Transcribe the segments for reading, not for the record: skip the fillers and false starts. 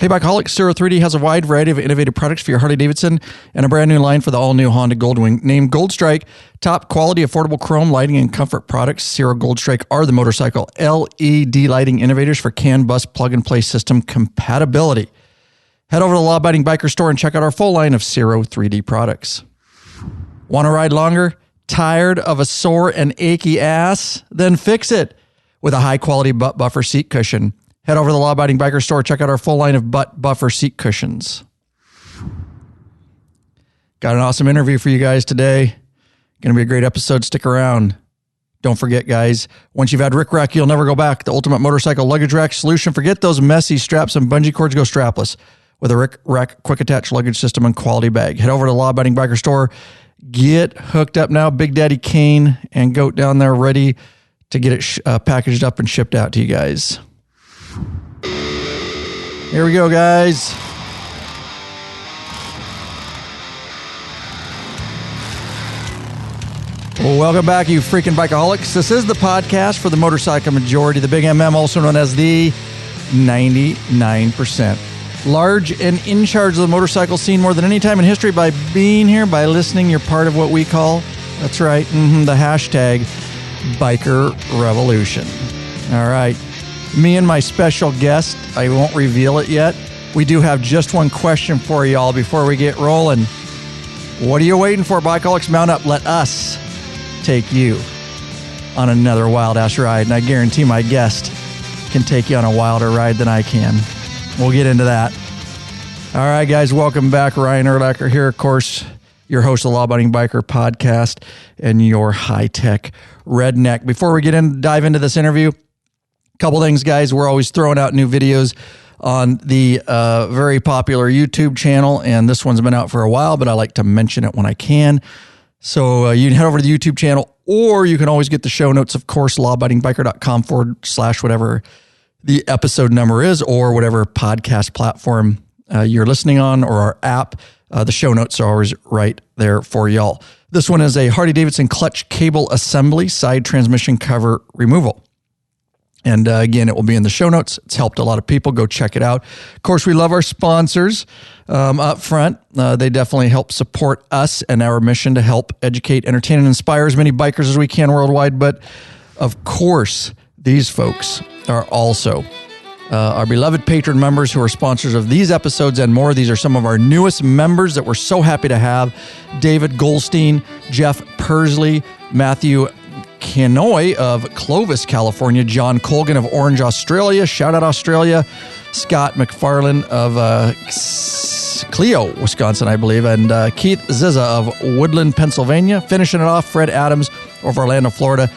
Hey, Bikeaholics, Zero 3D has a wide variety of innovative products for your Harley-Davidson and a brand new line for the all-new Honda Goldwing. Named Gold Strike, top quality, affordable chrome lighting and comfort products. Zero Gold Strike are the motorcycle LED lighting innovators for CAN bus plug-and-play system compatibility. Head over to the Law Abiding Biker store and check out our full line of Zero 3D products. Want to ride longer? Tired of a sore and achy ass? Then fix it with a high-quality butt buffer seat cushion. Head over to the Law Abiding Biker store. Check out our full line of butt buffer seat cushions. Got an awesome interview for you guys today. Going to be a great episode. Stick around. Don't forget, guys, once you've had Rick Rack, you'll never go back. The ultimate motorcycle luggage rack solution. Forget those messy straps and bungee cords. Go strapless with a Rick Rack quick attach luggage system and quality bag. Head over to the Law Abiding Biker store. Get hooked up now. Big Daddy Kane and Goat down there ready to get it packaged up and shipped out to you guys. Here we go, guys. Well, welcome back, you freaking bikeaholics. This is the podcast for the motorcycle majority, the Big MM, also known as the 99%. Large and in charge of the motorcycle scene more than any time in history by being here, by listening. You're part of what we call, that's right, the hashtag Biker Revolution. All right. Me and my special guest, I won't reveal it yet. We do have just one question for y'all before we get rolling. What are you waiting for, Bikeaholics? Mount up. Let us take you on another wild-ass ride. And I guarantee my guest can take you on a wilder ride than I can. We'll get into that. All right, guys, welcome back. Ryan Erlacher here, of course, your host of the Law Abiding Biker podcast and your high-tech redneck. Before we dive into this interview, couple things, guys. We're always throwing out new videos on the very popular YouTube channel, and this one's been out for a while, but I like to mention it when I can. So you can head over to the YouTube channel, or you can always get the show notes, of course, lawabidingbiker.com/whatever the episode number is, or whatever podcast platform you're listening on, or our app. The show notes are always right there for y'all. This one is a Harley-Davidson clutch cable assembly, side transmission cover removal. And again, it will be in the show notes. It's helped a lot of people. Go check it out. Of course, we love our sponsors up front. They definitely help support us and our mission to help educate, entertain, and inspire as many bikers as we can worldwide. But of course, these folks are also our beloved patron members who are sponsors of these episodes and more. These are some of our newest members that we're so happy to have. David Goldstein, Jeff Persley, Matthew Kanoy of Clovis, California, John Colgan of Orange, Australia, shout out Australia, Scott McFarlane of Clio, Wisconsin, I believe, and Keith Zizza of Woodland, Pennsylvania. Finishing it off, Fred Adams of Orlando, Florida,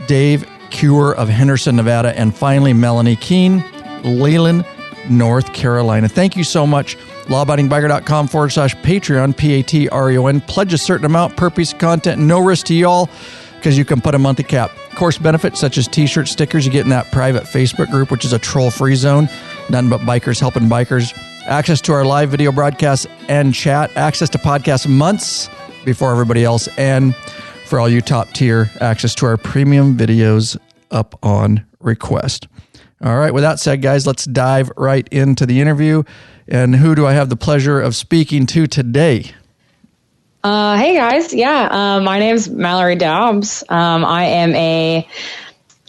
Dave Cure of Henderson, Nevada, and finally Melanie Keene, Leland, North Carolina. Thank you so much. lawabidingbiker.com/Patreon, Patreon. Pledge a certain amount per piece of content, no risk to y'all, because you can put a monthly cap. Of course, benefits such as t-shirt, stickers, you get in that private Facebook group, which is a troll-free zone. Nothing but bikers helping bikers. Access to our live video broadcasts and chat. Access to podcasts months before everybody else. And for all you top tier, access to our premium videos up on request. All right, with that said, guys, let's dive right into the interview. And who do I have the pleasure of speaking to today? Hey guys. Yeah. My name's Mallory Dobbs. I am a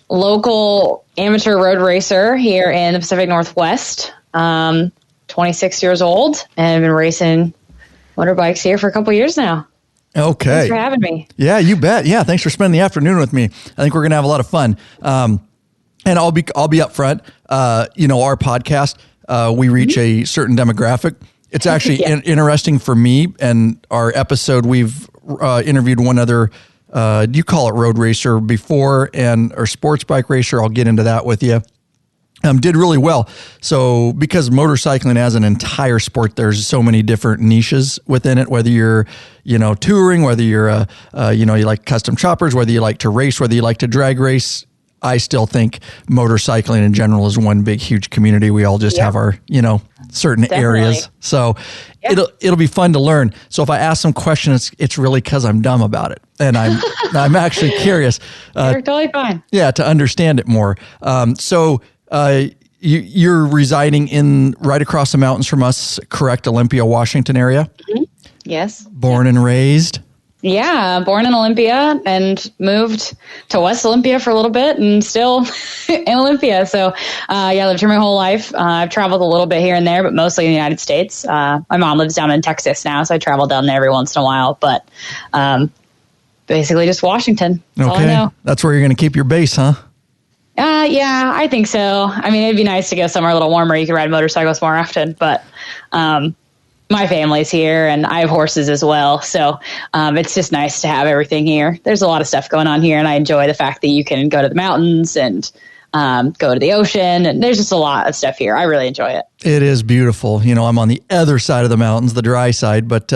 local amateur road racer here in the Pacific Northwest. 26 years old and I've been racing motorbikes here for a couple years now. Okay. Thanks for having me. Yeah, you bet. Yeah. Thanks for spending the afternoon with me. I think we're going to have a lot of fun. And I'll be up front. Our podcast, we reach a certain demographic. It's actually interesting for me and our episode. We've interviewed one other, you call it road racer before, and or sports bike racer. I'll get into that with you. Did really well. So because motorcycling as an entire sport, there's so many different niches within it, whether you're, touring, whether you're, you like custom choppers, whether you like to race, whether you like to drag race. I still think motorcycling in general is one big, huge community. We all just have our, certain areas. So it'll be fun to learn. So if I ask some questions, it's really because I'm dumb about it. And I'm actually curious. You're totally fine. Yeah. To understand it more. you're residing in right across the mountains from us, correct? Olympia, Washington area? Mm-hmm. Yes. Born and raised? Yeah, born in Olympia and moved to West Olympia for a little bit and still in Olympia. So, I lived here my whole life. I've traveled a little bit here and there, but mostly in the United States. My mom lives down in Texas now, so I travel down there every once in a while. But basically just Washington. That's all I know. That's where you're going to keep your base, huh? Yeah, I think so. I mean, it'd be nice to go somewhere a little warmer. You can ride motorcycles more often, but my family's here and I have horses as well. So it's just nice to have everything here. There's a lot of stuff going on here, and I enjoy the fact that you can go to the mountains and go to the ocean. And there's just a lot of stuff here. I really enjoy it. It is beautiful. You know, I'm on the other side of the mountains, the dry side, but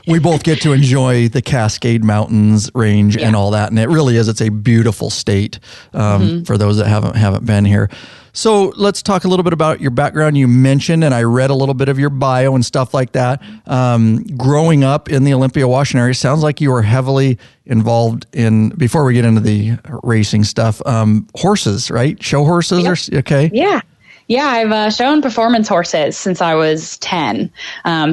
we both get to enjoy the Cascade Mountains range and all that. And it really is. It's a beautiful state for those that haven't been here. So let's talk a little bit about your background. You mentioned, and I read a little bit of your bio and stuff like that. Growing up in the Olympia, Washington area, sounds like you were heavily involved in, before we get into the racing stuff, horses, right? Show horses? Okay. Yeah. Yeah, I've shown performance horses since I was 10.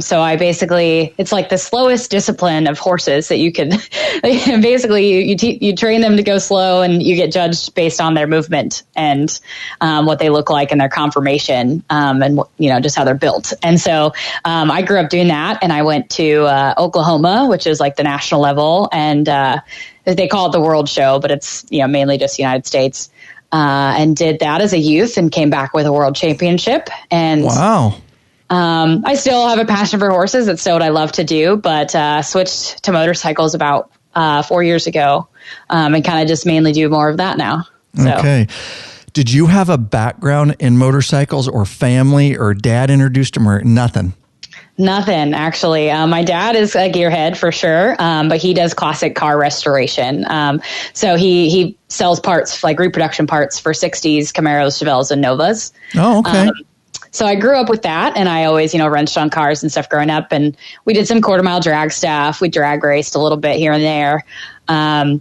So I basically, it's like the slowest discipline of horses that you could, basically you train them to go slow, and you get judged based on their movement and what they look like and their conformation and, just how they're built. And so I grew up doing that, and I went to Oklahoma, which is like the national level, and they call it the World Show, but it's, mainly just United States. And did that as a youth and came back with a world championship. And wow. I still have a passion for horses. That's still what I love to do, but switched to motorcycles about 4 years ago and kind of just mainly do more of that now. So. Okay. Did you have a background in motorcycles or family, or dad introduced them, or nothing? Nothing, actually. My dad is a gearhead for sure, but he does classic car restoration. So he sells parts, like reproduction parts for 60s Camaros, Chevelles, and Novas. Oh, okay. So I grew up with that, and I always, wrenched on cars and stuff growing up. And we did some quarter-mile drag stuff. We drag raced a little bit here and there.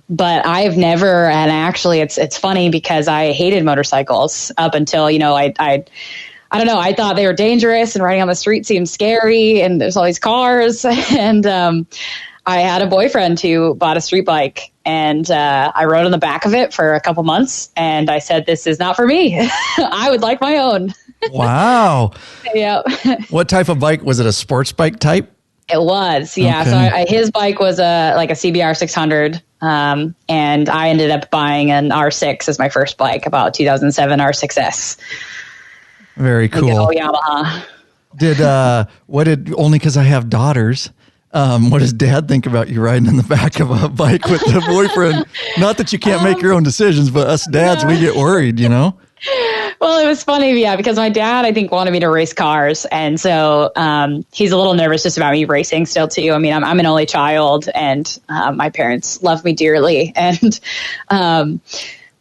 But I've never, and actually it's funny because I hated motorcycles up until, I don't know. I thought they were dangerous, and riding on the street seemed scary, and there's all these cars. And I had a boyfriend who bought a street bike, and I rode on the back of it for a couple months, and I said, this is not for me. I would like my own. Wow. Yeah. What type of bike? Was it a sports bike type? It was, yeah. Okay. So his bike was a CBR 600, and I ended up buying an R6 as my first bike, about 2007 R6S. Very cool. Yamaha. Only because I have daughters, what does dad think about you riding in the back of a bike with the boyfriend? Not that you can't make your own decisions, but us dads, we get worried, Well, it was funny, because my dad, I think, wanted me to race cars. And so he's a little nervous just about me racing still, too. I mean, I'm an only child, and my parents love me dearly. And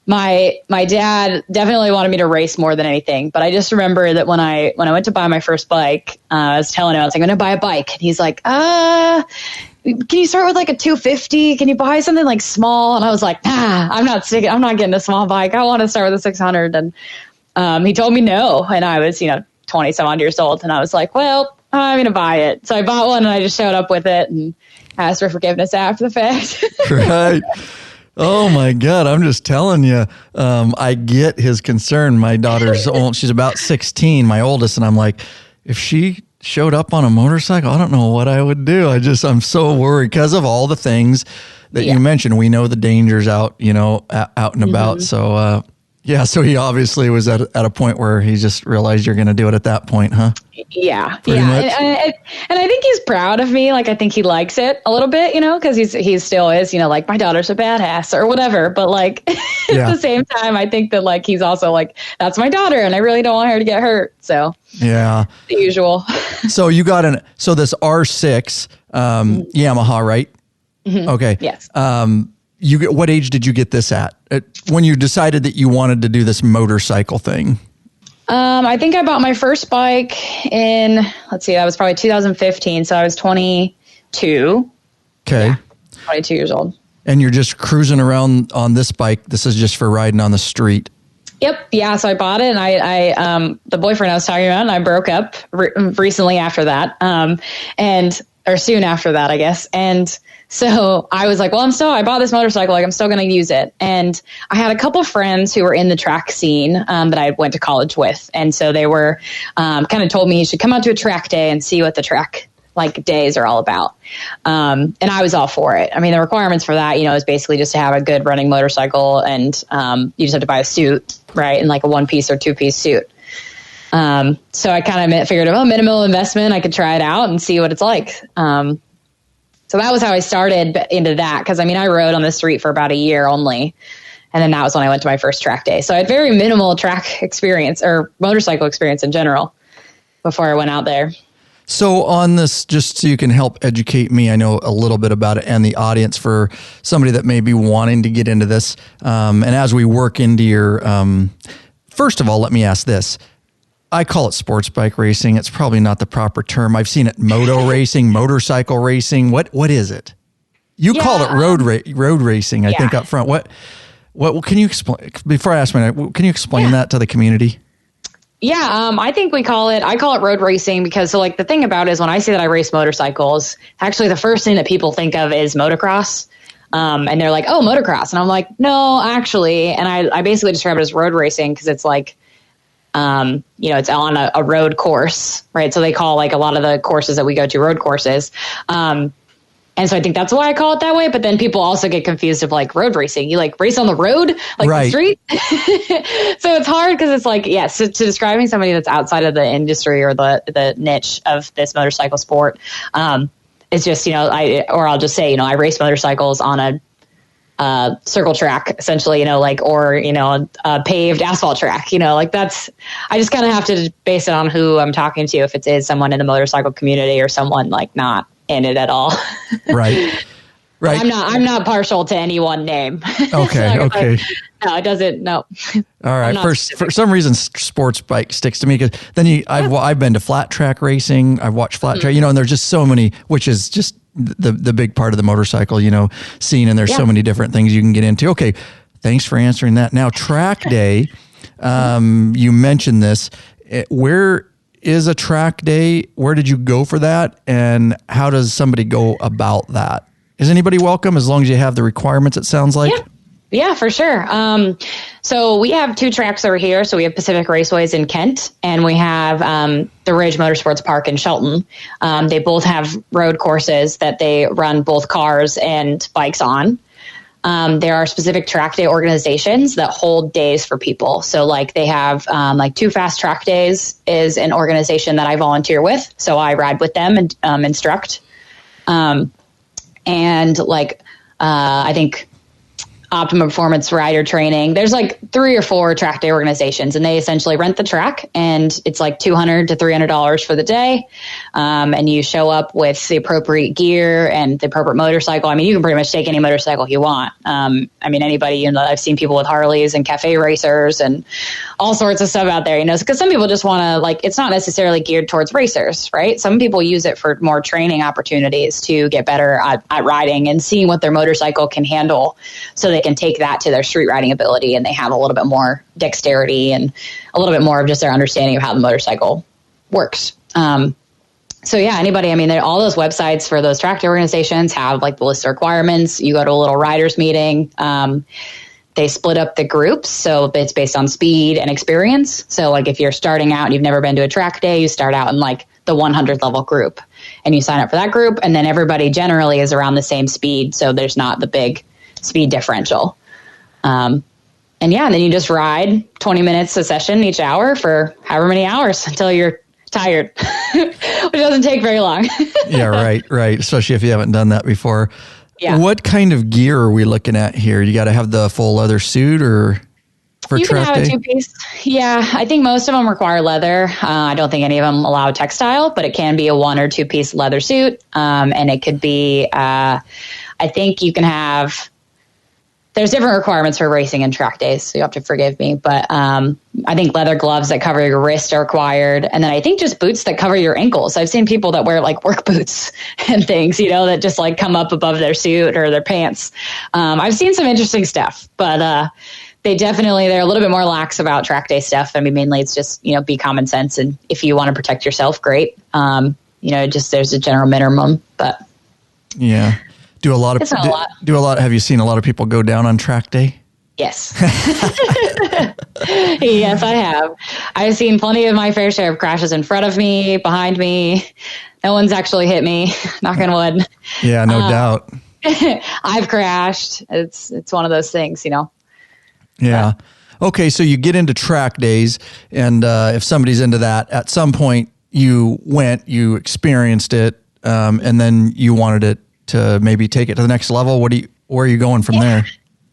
my dad definitely wanted me to race more than anything. But I just remember that when I went to buy my first bike, I was telling him, I was like, I'm going to buy a bike. And he's like, can you start with like a 250? Can you buy something like small? And I was like, I'm not getting a small bike. I want to start with a 600. And he told me no. And I was, 20 some odd years old. And I was like, well, I'm going to buy it. So I bought one, and I just showed up with it and asked for forgiveness after the fact. Right. Oh my God. I'm just telling you, I get his concern. My daughter's old. She's about 16, my oldest. And I'm like, if she showed up on a motorcycle, I don't know what I would do. I'm so worried because of all the things that you mentioned. We know the dangers out, out and about. So, so he obviously was at a point where he just realized you're going to do it at that point, huh? Yeah. Pretty much. And I think he's proud of me. Like, I think he likes it a little bit, because he still is, like, my daughter's a badass or whatever. But like at the same time, I think that like, he's also like, that's my daughter, and I really don't want her to get hurt. So the usual. So you got this R6 Yamaha, right? Mm-hmm. Okay. Yes. What age did you get this at when you decided that you wanted to do this motorcycle thing? I think I bought my first bike in, that was probably 2015. So I was 22. Okay. Yeah, 22 years old. And you're just cruising around on this bike. This is just for riding on the street. Yep. Yeah. So I bought it, and I the boyfriend I was talking about, and I broke up recently after that. Or soon after that, I guess. And so I was like, well, I bought this motorcycle, like I'm still going to use it. And I had a couple of friends who were in the track scene, that I went to college with. And so they were, kind of told me you should come out to a track day and see what the track like days are all about. And I was all for it. I mean, the requirements for that, is basically just to have a good running motorcycle, and, you just have to buy a suit, right? And like a 1-piece or 2-piece suit. So I kind of figured, minimal investment, I could try it out and see what it's like. So that was how I started into that. Cause I rode on the street for about a year only. And then that was when I went to my first track day. So I had very minimal track experience or motorcycle experience in general before I went out there. So on this, just so you can help educate me, I know a little bit about it and the audience for somebody that may be wanting to get into this. And as we work into your, first of all, let me ask this. I call it sports bike racing. It's probably not the proper term. I've seen it moto racing, motorcycle racing. What is it? You call it road racing, I think, up front. What can you explain before I ask can you explain that to the community? Yeah, I think I call it road racing because the thing about it is when I say that I race motorcycles, actually the first thing that people think of is motocross. And they're like, oh, motocross. And I'm like, no, actually. And I basically describe it as road racing because it's like, it's on a road course, right? So they call like a lot of the courses that we go to road courses. And so I think that's why I call it that way. But then people also get confused of like road racing. You like race on the road, like the street. So it's hard because it's like, so to describing somebody that's outside of the industry or the niche of this motorcycle sport, it's just, I'll just say, I race motorcycles on a circle track essentially, a paved asphalt track, that's, I just kind of have to base it on who I'm talking to. If it is someone in the motorcycle community or someone like not in it at all. Right. I'm not partial to any one name. Okay. Okay. No, it doesn't. No. All right. For some reason, sports bike sticks to me because then I've been to flat track racing. I've watched flat track, and there's just so many, which is just the big part of the motorcycle, scene. And there's so many different things you can get into. Okay. Thanks for answering that. Now, track day, you mentioned this. Where is a track day? Where did you go for that? And how does somebody go about that? Is anybody welcome as long as you have the requirements, it sounds like? Yeah, for sure. So we have 2 tracks over here. So we have Pacific Raceways in Kent, and we have the Ridge Motorsports Park in Shelton. They both have road courses that they run both cars and bikes on. There are specific track day organizations that hold days for people. So like they have like Too Fast Track Days is an organization that I volunteer with. So I ride with them and instruct. And like I think Optimum Performance Rider Training. There's like 3 or 4 track day organizations, and they essentially rent the track, and it's like $200 to $300 for the day. And you show up with the appropriate gear and the appropriate motorcycle. You can pretty much take any motorcycle you want. Anybody, I've seen people with Harleys and cafe racers and all sorts of stuff out there, because some people just want to it's not necessarily geared towards racers, right? Some people use it for more training opportunities to get better at riding and seeing what their motorcycle can handle, so they can take that to their street riding ability, and they have a little bit more dexterity and a little bit more of just their understanding of how the motorcycle works. So yeah, anybody, all those websites for those track day organizations have like the list of requirements. You go to a little riders meeting. They split up the groups, so it's based on speed and experience. So like if you're starting out and you've never been to a track day, you start out in like the 100 level group, and you sign up for that group, and then everybody generally is around the same speed, so there's not the big speed differential. And then you just ride 20 minutes a session each hour for however many hours until you're tired, which doesn't take very long. Yeah, right. Especially if you haven't done that before. Yeah. What kind of gear are we looking at here? You got to have the full leather suit or for you track can have day? A 2-piece. Yeah, I think most of them require leather. I don't think any of them allow textile, but it can be a 1 or 2-piece leather suit. And it could be, I think you can have, there's different requirements for racing and track days, so you have to forgive me. But I think leather gloves that cover your wrist are required. And then I think just boots that cover your ankles. I've seen people that wear like work boots and things, that just like come up above their suit or their pants. I've seen some interesting stuff, but they're a little bit more lax about track day stuff. I mean, mainly it's just, be common sense. And if you want to protect yourself, great. Just there's a general minimum, but yeah. Have you seen a lot of people go down on track day? Yes. Yes, I have. I've seen plenty of my fair share of crashes in front of me, behind me. No one's actually hit me, knock on wood. Yeah, no doubt. I've crashed. It's one of those things, Yeah. Okay, so you get into track days, and if somebody's into that, at some point you experienced it, and then you wanted it to maybe take it to the next level. Where are you going from there?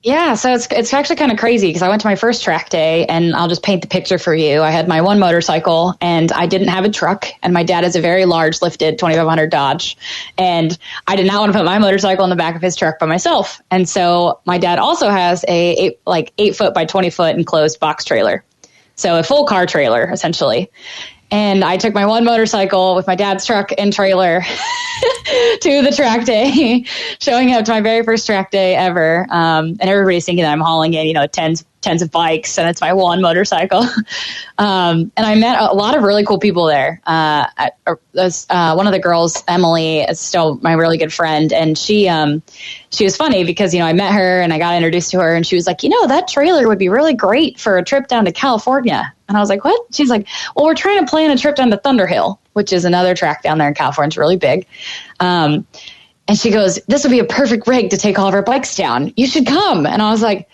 Yeah, so it's actually kind of crazy because I went to my first track day, and I'll just paint the picture for you. I had my one motorcycle, and I didn't have a truck, and my dad has a very large lifted 2500 Dodge, and I did not want to put my motorcycle in the back of his truck by myself. And so my dad also has a 8 foot by 20 foot enclosed box trailer, so a full car trailer essentially. And I took my one motorcycle with my dad's truck and trailer to the track day, showing up to my very first track day ever. And everybody's thinking that I'm hauling in, tens of bikes, and it's my one motorcycle. And I met a lot of really cool people there. One of the girls, Emily, is still my really good friend. And she was funny because, I met her and I got introduced to her, and she was like, that trailer would be really great for a trip down to California. And I was like, what? She's like, well, we're trying to plan a trip down to Thunderhill, which is another track down there in California. It's really big. And she goes, this would be a perfect rig to take all of our bikes down. You should come. And I was like,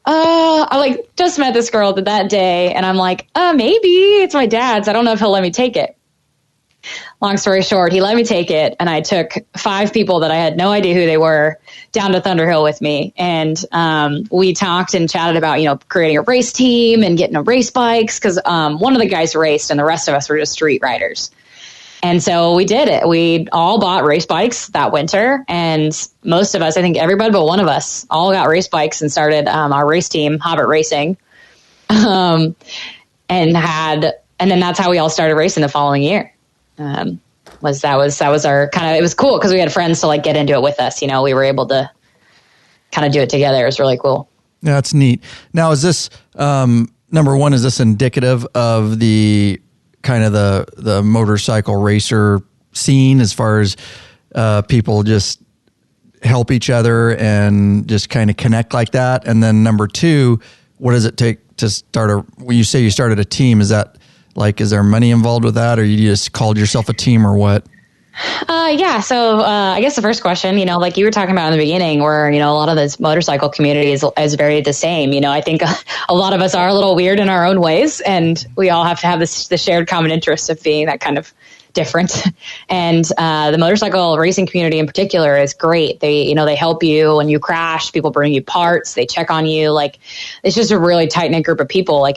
I just met this girl that day, and I'm like, maybe it's my dad's. I don't know if he'll let me take it. Long story short, he let me take it, and I took 5 people that I had no idea who they were down to Thunderhill with me. And we talked and chatted about, creating a race team and getting a race bikes, because one of the guys raced and the rest of us were just street riders. And so we did it. We all bought race bikes that winter, and most of us, I think everybody but one of us, all got race bikes and started our race team, Hobbit Racing. And then that's how we all started racing the following year. That was our kind of, it was cool because we had friends to get into it with us. We were able to kind of do it together. It was really cool. Yeah, that's neat. Now, is this, number one, is this indicative of the kind of the motorcycle racer scene as far as people just help each other and just kind of connect like that? And then number two, what does it take to start when you say you started a team, is that is there money involved with that, or you just called yourself a team, or what? Yeah. So I guess the first question, like you were talking about in the beginning, where, a lot of this motorcycle community is very the same. I think a lot of us are a little weird in our own ways, and we all have to have the shared common interest of being that kind of different. And the motorcycle racing community in particular is great. They help you when you crash. People bring you parts. They check on you. It's just a really tight knit group of people.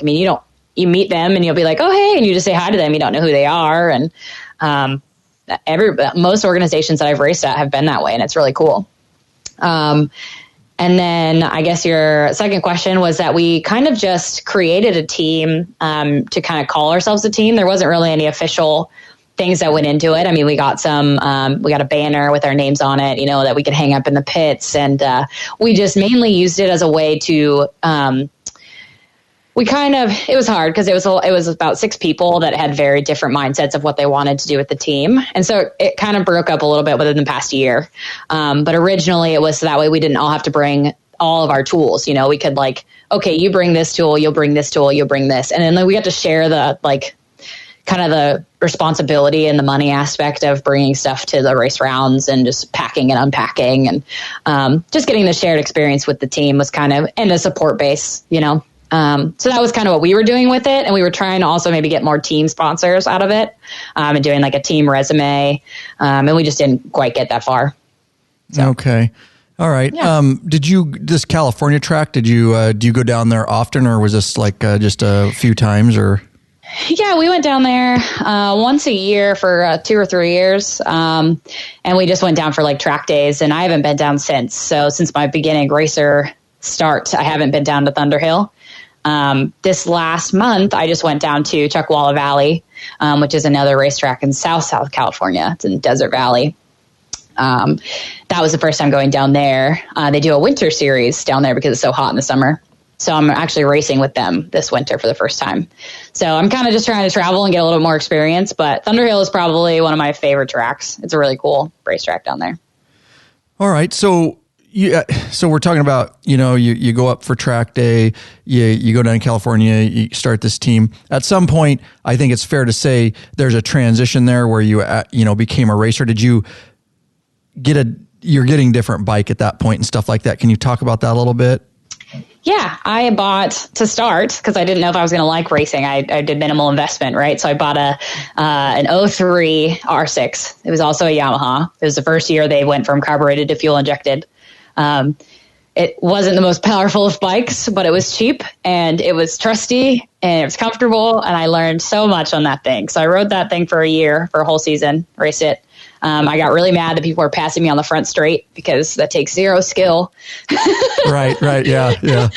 You meet them and you'll be like, oh, hey, and you just say hi to them. You don't know who they are. And most organizations that I've raced at have been that way, and it's really cool. And then I guess your second question was that we kind of just created a team to kind of call ourselves a team. There wasn't really any official things that went into it. I mean, we got a banner with our names on it, that we could hang up in the pits. And we just mainly used it as a way to it was hard because it was about 6 people that had very different mindsets of what they wanted to do with the team. And so it kind of broke up a little bit within the past year. But originally it was so that way we didn't all have to bring all of our tools. We could okay, you bring this tool, you'll bring this tool, you'll bring this. And then we got to share the kind of the responsibility and the money aspect of bringing stuff to the race rounds and just packing and unpacking, and just getting the shared experience with the team was kind of, and a support base, so that was kind of what we were doing with it. And we were trying to also maybe get more team sponsors out of it, and doing a team resume. And we just didn't quite get that far. So. Okay. All right. Yeah. This California track, do you go down there often, or was this just a few times, or? Yeah, we went down there once a year for 2 or 3 years. And we just went down for track days, and I haven't been down since. So since my beginning racer start, I haven't been down to Thunderhill. This last month, I just went down to Chuckwalla Valley, which is another racetrack in South California. It's in Desert Valley. That was the first time going down there. They do a winter series down there because it's so hot in the summer. So I'm actually racing with them this winter for the first time. So I'm kind of just trying to travel and get a little bit more experience. But Thunderhill is probably one of my favorite tracks. It's a really cool racetrack down there. All right. So we're talking about, you go up for track day, you go down to California, you start this team. At some point, I think it's fair to say there's a transition there where you became a racer. Did you you're getting different bike at that point and stuff like that. Can you talk about that a little bit? Yeah, I bought to start because I didn't know if I was going to like racing. I did minimal investment, right? So I bought an 03 R6. It was also a Yamaha. It was the first year they went from carbureted to fuel injected. It wasn't the most powerful of bikes, but it was cheap and it was trusty and it was comfortable. And I learned so much on that thing. So I rode that thing for a whole season, raced it. I got really mad that people were passing me on the front straight because that takes zero skill. Right. Yeah.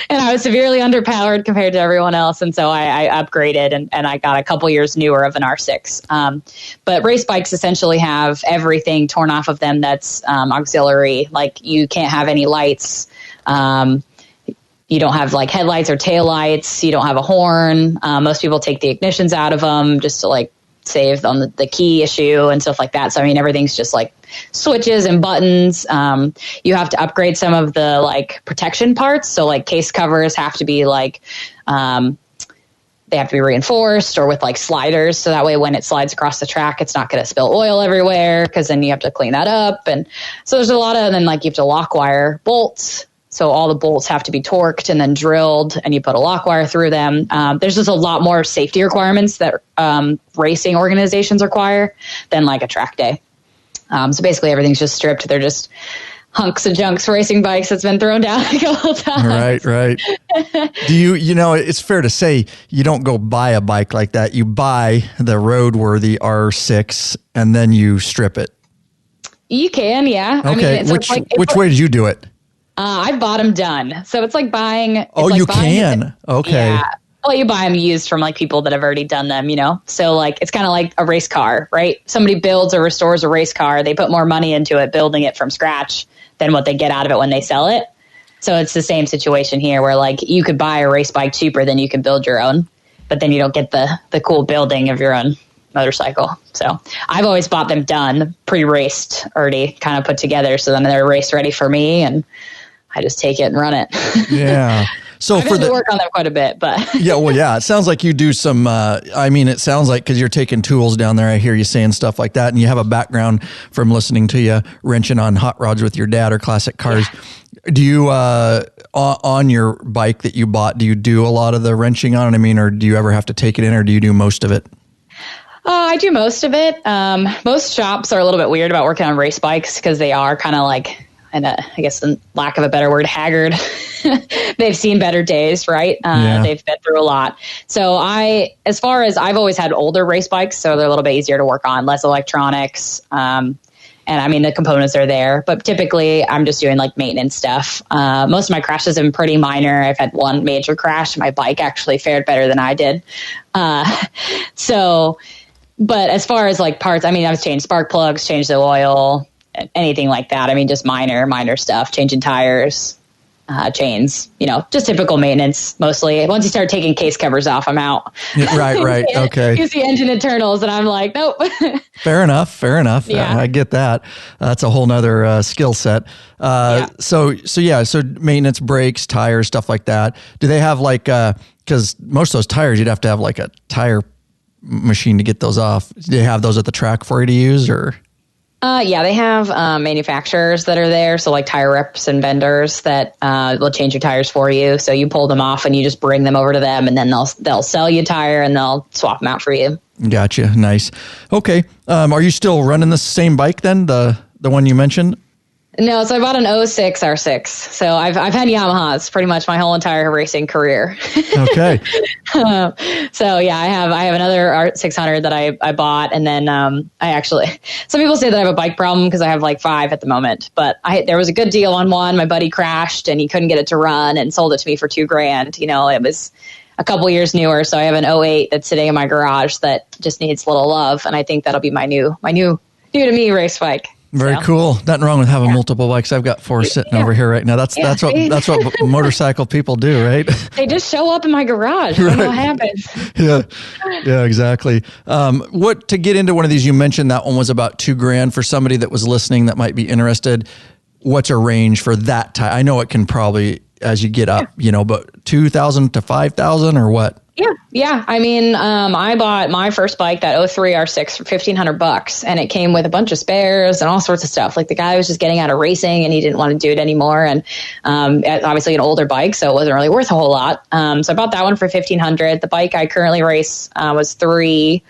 And I was severely underpowered compared to everyone else. And so I upgraded and I got a couple years newer of an R6. But race bikes essentially have everything torn off of them that's auxiliary. Like you can't have any lights. You don't have like headlights or taillights. You don't have a horn. Most people take the ignitions out of them just to like save on the key issue and stuff like that. So, I mean, everything's just like switches and buttons. You have to upgrade some of the like protection parts. So like case covers have to be like, they have to be reinforced or with like sliders. So that way when it slides across the track, it's not going to spill oil everywhere because then you have to clean that up. And so there's a lot of, and then like you have to lock wire bolts. So all the bolts have to be torqued and then drilled, and you put a lock wire through them. There's just a lot more safety requirements that racing organizations require than like a track day. So basically everything's just stripped. They're just hunks of junks racing bikes that's been thrown down a couple of times. Right. Do it's fair to say you don't go buy a bike like that. You buy the roadworthy R6 and then you strip it. You can, yeah. Okay. I mean, which way did you do it? I bought them done. So it's like buying. Oh, like you can. Okay. Yeah. Well, you buy them used from like people that have already done them, So like it's kind of like a race car, right? Somebody builds or restores a race car. They put more money into it building it from scratch than what they get out of it when they sell it. So it's the same situation here where like you could buy a race bike cheaper than you can build your own, but then you don't get the cool building of your own motorcycle. So I've always bought them done, pre-raced, already kind of put together. So then they're race ready for me and I just take it and run it. Yeah. So I've had to work on them quite a bit, but yeah. It sounds like you do some, it sounds like because you're taking tools down there, I hear you saying stuff like that. And you have a background from listening to you wrenching on hot rods with your dad or classic cars. Yeah. Do you, on your bike that you bought, do you do a lot of the wrenching on it? I mean, or do you ever have to take it in or do you do most of it? I do most of it. Most shops are a little bit weird about working on race bikes because they are kind of like, and I guess in lack of a better word, haggard. They've seen better days, right? They've been through a lot. So as far as I've always had older race bikes, so they're a little bit easier to work on, less electronics. And I mean, the components are there, but typically I'm just doing like maintenance stuff. Most of my crashes have been pretty minor. I've had one major crash. My bike actually fared better than I did. But as far as like parts, I mean, I've changed spark plugs, changed the oil, anything like that. I mean, just minor stuff, changing tires, chains, just typical maintenance mostly. Once you start taking case covers off, I'm out. Right. Okay. You see engine internals and I'm like, nope. Fair enough. Yeah. I get that. That's a whole nother skill set. So maintenance, brakes, tires, stuff like that. Do they have like, cause most of those tires, you'd have to have like a tire machine to get those off. Do they have those at the track for you to use or? Yeah, they have manufacturers that are there. So like tire reps and vendors that will change your tires for you. So you pull them off and you just bring them over to them and then they'll sell you a tire and they'll swap them out for you. Gotcha. Nice. Okay. Are you still running the same bike then? The one you mentioned? No, so I bought an 06 R6. So I've had Yamahas pretty much my whole entire racing career. Okay. So yeah, I have another R600 that I bought, and then some people say that I have a bike problem because I have like 5 at the moment. But there was a good deal on one. My buddy crashed and he couldn't get it to run and sold it to me for $2,000. It was a couple years newer, so I have an 08 that's sitting in my garage that just needs a little love, and I think that'll be my new to me race bike. Very cool. Nothing wrong with having multiple bikes. I've got 4 sitting over here right now. That's what motorcycle people do, right? They just show up in my garage. Right. I don't know what happens. Yeah, exactly. What to get into one of these? You mentioned that one was about $2,000 for somebody that was listening that might be interested. What's a range for that type? I know it can probably as you get up, but 2,000 to 5,000 or what? Yeah. I mean, I bought my first bike, that 03 R6 for $1,500, and it came with a bunch of spares and all sorts of stuff. Like the guy was just getting out of racing and he didn't want to do it anymore. And obviously an older bike, so it wasn't really worth a whole lot. So I bought that one for $1,500. The bike I currently race was 3.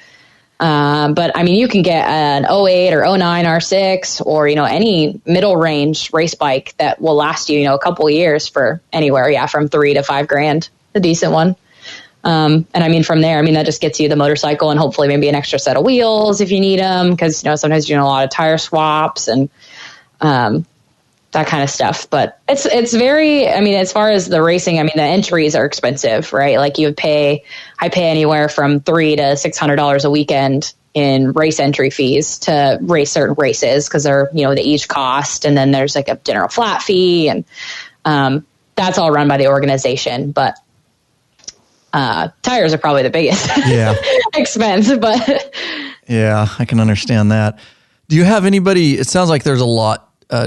But I mean, you can get an 08 or 09 R6 or, any middle range race bike that will last you, a couple of years for anywhere. From $3,000 to $5,000, a decent one. And I mean, from there, that just gets you the motorcycle and hopefully maybe an extra set of wheels if you need them. Because, sometimes you're doing a lot of tire swaps and, that kind of stuff. But it's very, as far as the racing, the entries are expensive, right? Like I pay anywhere from $300 to $600 a weekend in race entry fees to race certain races. Cause they're, they each cost. And then there's like a general flat fee and, that's all run by the organization. But, tires are probably the biggest expense, but yeah, I can understand that. Do you have anybody, it sounds like there's a lot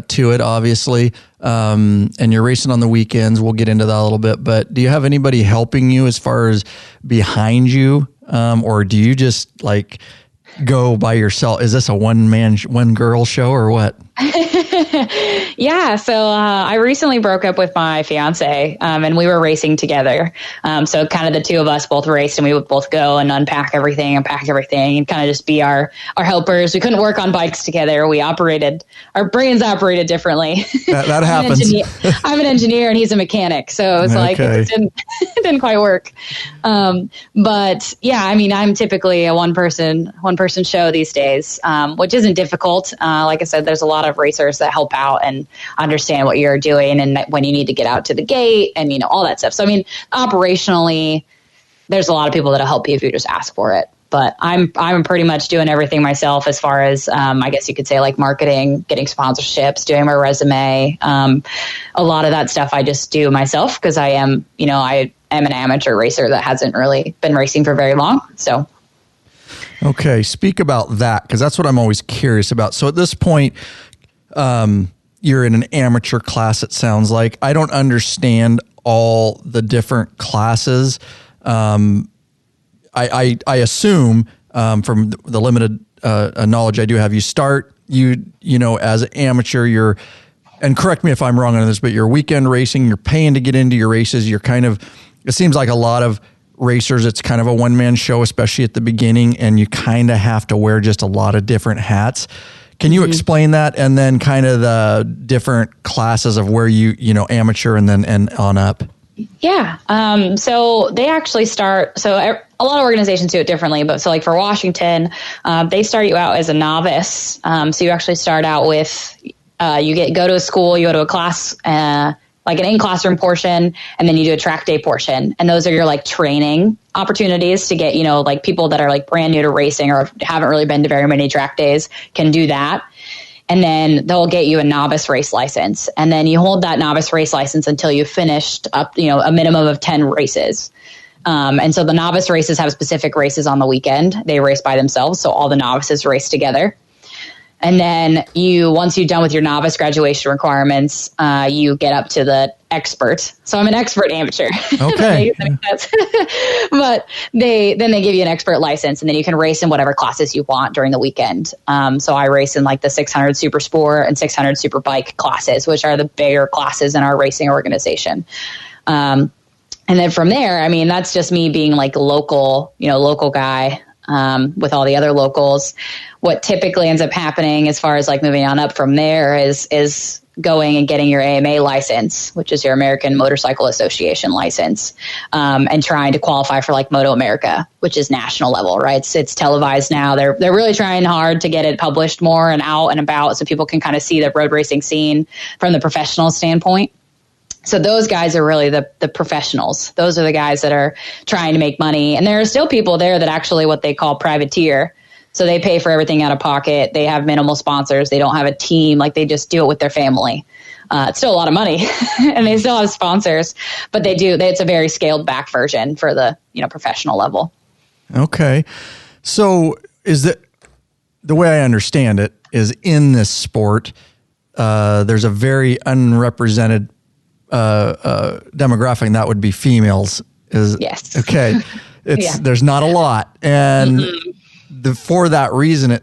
to it, obviously. And you're racing on the weekends. We'll get into that a little bit, but do you have anybody helping you as far as behind you? Or do you just go by yourself? Is this a one girl show or what? Yeah. So, I recently broke up with my fiance, and we were racing together. So kind of the two of us both raced and we would both go and unpack everything and pack everything and kind of just be our helpers. We couldn't work on bikes together. Our brains operated differently. That happens. I'm an engineer and he's a mechanic. So it was it didn't quite work. But yeah, I'm typically a one person show these days, which isn't difficult. Like I said, there's a lot of racers that help out and understand what you're doing and when you need to get out to the gate and, all that stuff. So, operationally, there's a lot of people that'll help you if you just ask for it. But I'm pretty much doing everything myself as far as, I guess you could say marketing, getting sponsorships, doing my resume. A lot of that stuff I just do myself because I am an amateur racer that hasn't really been racing for very long. So. Okay. Speak about that because that's what I'm always curious about. So at this point, you're in an amateur class, it sounds like. I don't understand all the different classes. I assume from the limited knowledge I do have, you start, as an amateur, and correct me if I'm wrong on this, but you're weekend racing, you're paying to get into your races. It seems like a lot of racers, it's kind of a one-man show, especially at the beginning, and you kind of have to wear just a lot of different hats. Can you explain that? And then kind of the different classes of where amateur and on up? Yeah. So they actually start, a lot of organizations do it differently, but so for Washington, they start you out as a novice. So you actually start out with, go to a school, you go to a class, an in-classroom portion, and then you do a track day portion. And those are your training opportunities to get, people that are brand new to racing or haven't really been to very many track days can do that. And then they'll get you a novice race license. And then you hold that novice race license until you've finished up, a minimum of 10 races. And so the novice races have specific races on the weekend. They race by themselves. So all the novices race together. And then once you're done with your novice graduation requirements, you get up to the expert. So I'm an expert amateur. Okay. But then they give you an expert license and then you can race in whatever classes you want during the weekend. So I race in the 600 Super Sport and 600 Super Bike classes, which are the bigger classes in our racing organization. And then from there, that's just me being local guy. With all the other locals, what typically ends up happening as far as moving on up from there is going and getting your AMA license, which is your American Motorcycle Association license, and trying to qualify for Moto America, which is national level, right? It's televised now. They're really trying hard to get it published more and out and about so people can kind of see the road racing scene from the professional standpoint. So those guys are really the professionals. Those are the guys that are trying to make money. And there are still people there that actually what they call privateer. So they pay for everything out of pocket. They have minimal sponsors. They don't have a team. Like, they just do it with their family. It's still a lot of money and they still have sponsors, but it's a very scaled back version for the, professional level. Okay. So is the way I understand it is in this sport, there's a very unrepresented demographic, and that would be females. Yes. Okay. There's not a lot. And for that reason,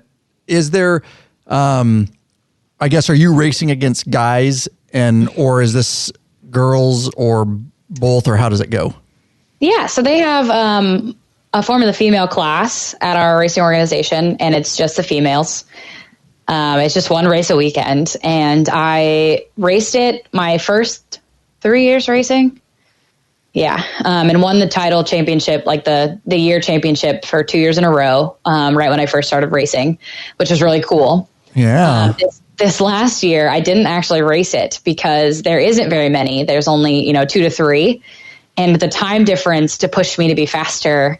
is there, I guess, are you racing against guys or is this girls or both, or how does it go? Yeah. So they have, a form of the female class at our racing organization, and it's just the females. It's just one race a weekend. And I raced it my first 3 years racing. Yeah. And won the title championship, like the year championship for 2 years in a row, right when I first started racing, which was really cool. Yeah. This last year, I didn't actually race it because there isn't very many. There's only, 2 to 3. And the time difference to push me to be faster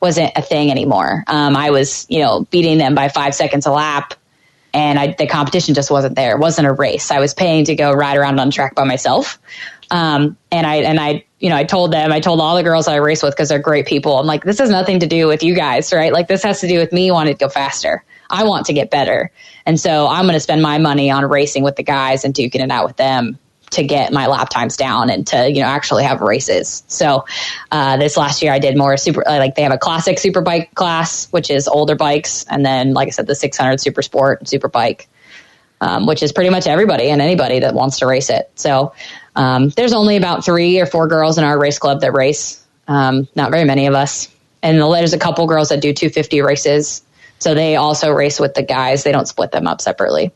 wasn't a thing anymore. I was, beating them by 5 seconds a lap, and the competition just wasn't there. It wasn't a race. I was paying to go ride around on track by myself. And I told all the girls I race with, because they're great people, I'm like, this has nothing to do with you guys, right? Like, this has to do with me wanting to go faster. I want to get better. And so I'm going to spend my money on racing with the guys and duking it out with them to get my lap times down and to, actually have races. So, this last year I did more they have a classic super bike class, which is older bikes. And then, like I said, the 600 super sport and super bike, which is pretty much everybody and anybody that wants to race it. So, there's only about 3 or 4 girls in our race club that race. Not very many of us. And there's a couple girls that do 250 races. So they also race with the guys. They don't split them up separately.